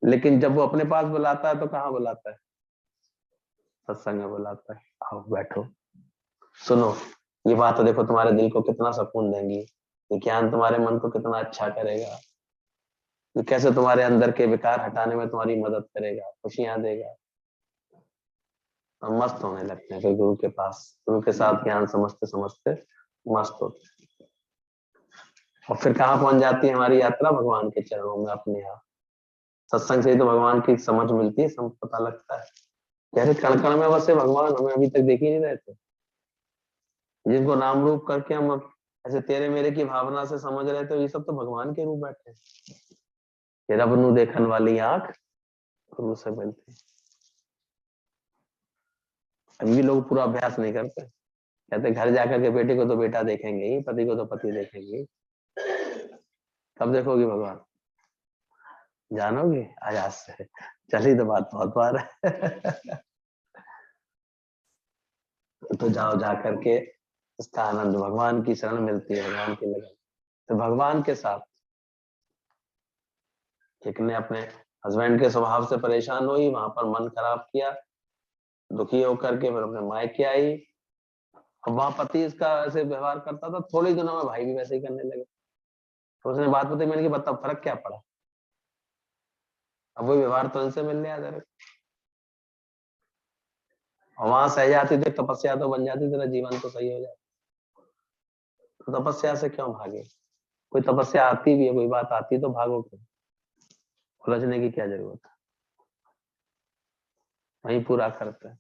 लेकिन जब वो अपने पास बुलाता है तो कहाँ बुलाता है? सत्संग में बुलाता है, आओ बैठो सुनो, ये बात देखो तुम्हारे दिल को कितना सुकून देंगी, ये ज्ञान तुम्हारे मन को कितना अच्छा करेगा, ये कैसे तुम्हारे अंदर के विकार हटाने में तुम्हारी मदद करेगा, खुशियां देगा। हम मस्त होने लगते हैं फिर गुरु के पास, गुरु के साथ ज्ञान समझते समझते मस्त होते हैं। और फिर कहाँ पहुंच जाती है हमारी यात्रा? भगवान के चरणों में अपने आप। सत्संग से ही तो भगवान की समझ मिलती है, सब पता लगता है। यार कण कण में बसे भगवान हमें अभी तक देख ही नहीं रहे थे, जिनको नाम रूप करके हम ऐसे तेरे मेरे की भावना से समझ रहे थे, ये सब तो भगवान के रूप बैठे। ये रब नू देखन वाली आंख गुरु से मिलती। अभी लोग पूरा अभ्यास नहीं करते, कहते घर जाकर के बेटे को तो बेटा देखेंगे ही, पति को तो पति देखेंगे, कब देखोगी भगवान? जानोगी आज से, चली तो बात बहुत बार है। तो जाओ जा करके इसका आनंद, भगवान की शरण मिलती है, भगवान की लगन। तो भगवान के साथ एक ने अपने हस्बैंड के स्वभाव से परेशान हुई, वहां पर मन खराब किया, दुखी होकर के फिर अपने मायके आई। अब वहां पति इसका ऐसे व्यवहार करता था, थोड़े दिनों में भाई भी वैसे ही करने लगे। तो उसने बात बताई, मैंने कि बताओ फर्क क्या पड़ा? अब वो व्यवहार तो इनसे मिलने आ जाए, और वहां सह जाती थी, तपस्या तो बन जाती, तेरा जीवन तो सही हो जाए। तो तपस्या से क्यों भागे? कोई तपस्या आती भी है, कोई बात आती तो भागो क्यों? उलझने की क्या जरूरत है? वही पूरा करते हैं।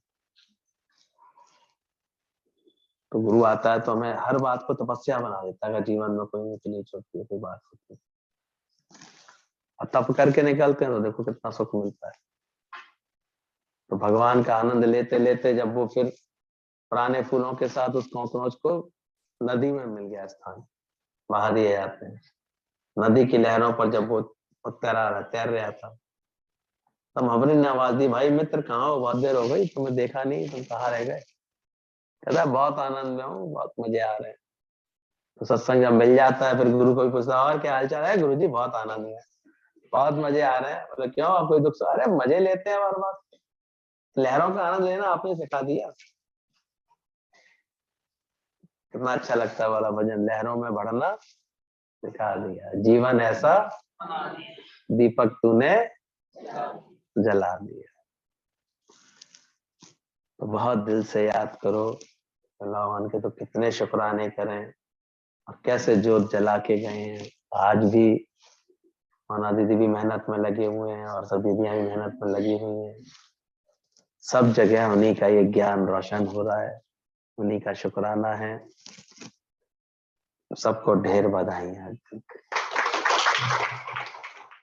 तो गुरु आता है तो हमें हर बात को तपस्या बना देता है, अगर जीवन में कोई ऊंच नीच होती है, कोई बात होती है, और तप करके निकलते हैं तो देखो कितना सुख मिलता है। तो भगवान का आनंद लेते लेते जब वो फिर पुराने फूलों के साथ उस कॉकरोच को नदी में मिल गया स्थान, बहा दिए जाते हैं। नदी की लहरों पर जब वो तैर रहा था, तब हमने ने आवाज दी, भाई मित्र कहाँ हो, बहुत देर हो गई तुम्हें देखा नहीं, तुम कहाँ रह गए? कहता बहुत आनंद में हूँ, बहुत मजे आ रहे हैं। तो सत्संग जब मिल जाता है फिर गुरु को भी पूछता, और क्या हालचाल है? गुरु जी बहुत आनंद में, बहुत मजे आ रहे हैं। बोले क्यों, आप कोई दुख से? अरे मजे लेते हैं बार बार, लहरों का आनंद लेना आपने सिखा दिया। कितना अच्छा लगता है वाला भजन, लहरों में बढ़ना सिखा दिया, जीवन ऐसा दीपक तूने जला दिया। तो बहुत दिल से याद करो भगवान के, तो कितने शुक्राने करें, और कैसे जोत जला के गए हैं। आज भी माना दीदी भी मेहनत में लगे हुए हैं, और सब दीदियां भी मेहनत में लगी हुई हैं। सब जगह उन्हीं का ये ज्ञान रोशन हो रहा है, उन्हीं का शुक्राना है। सबको ढेर बधाई।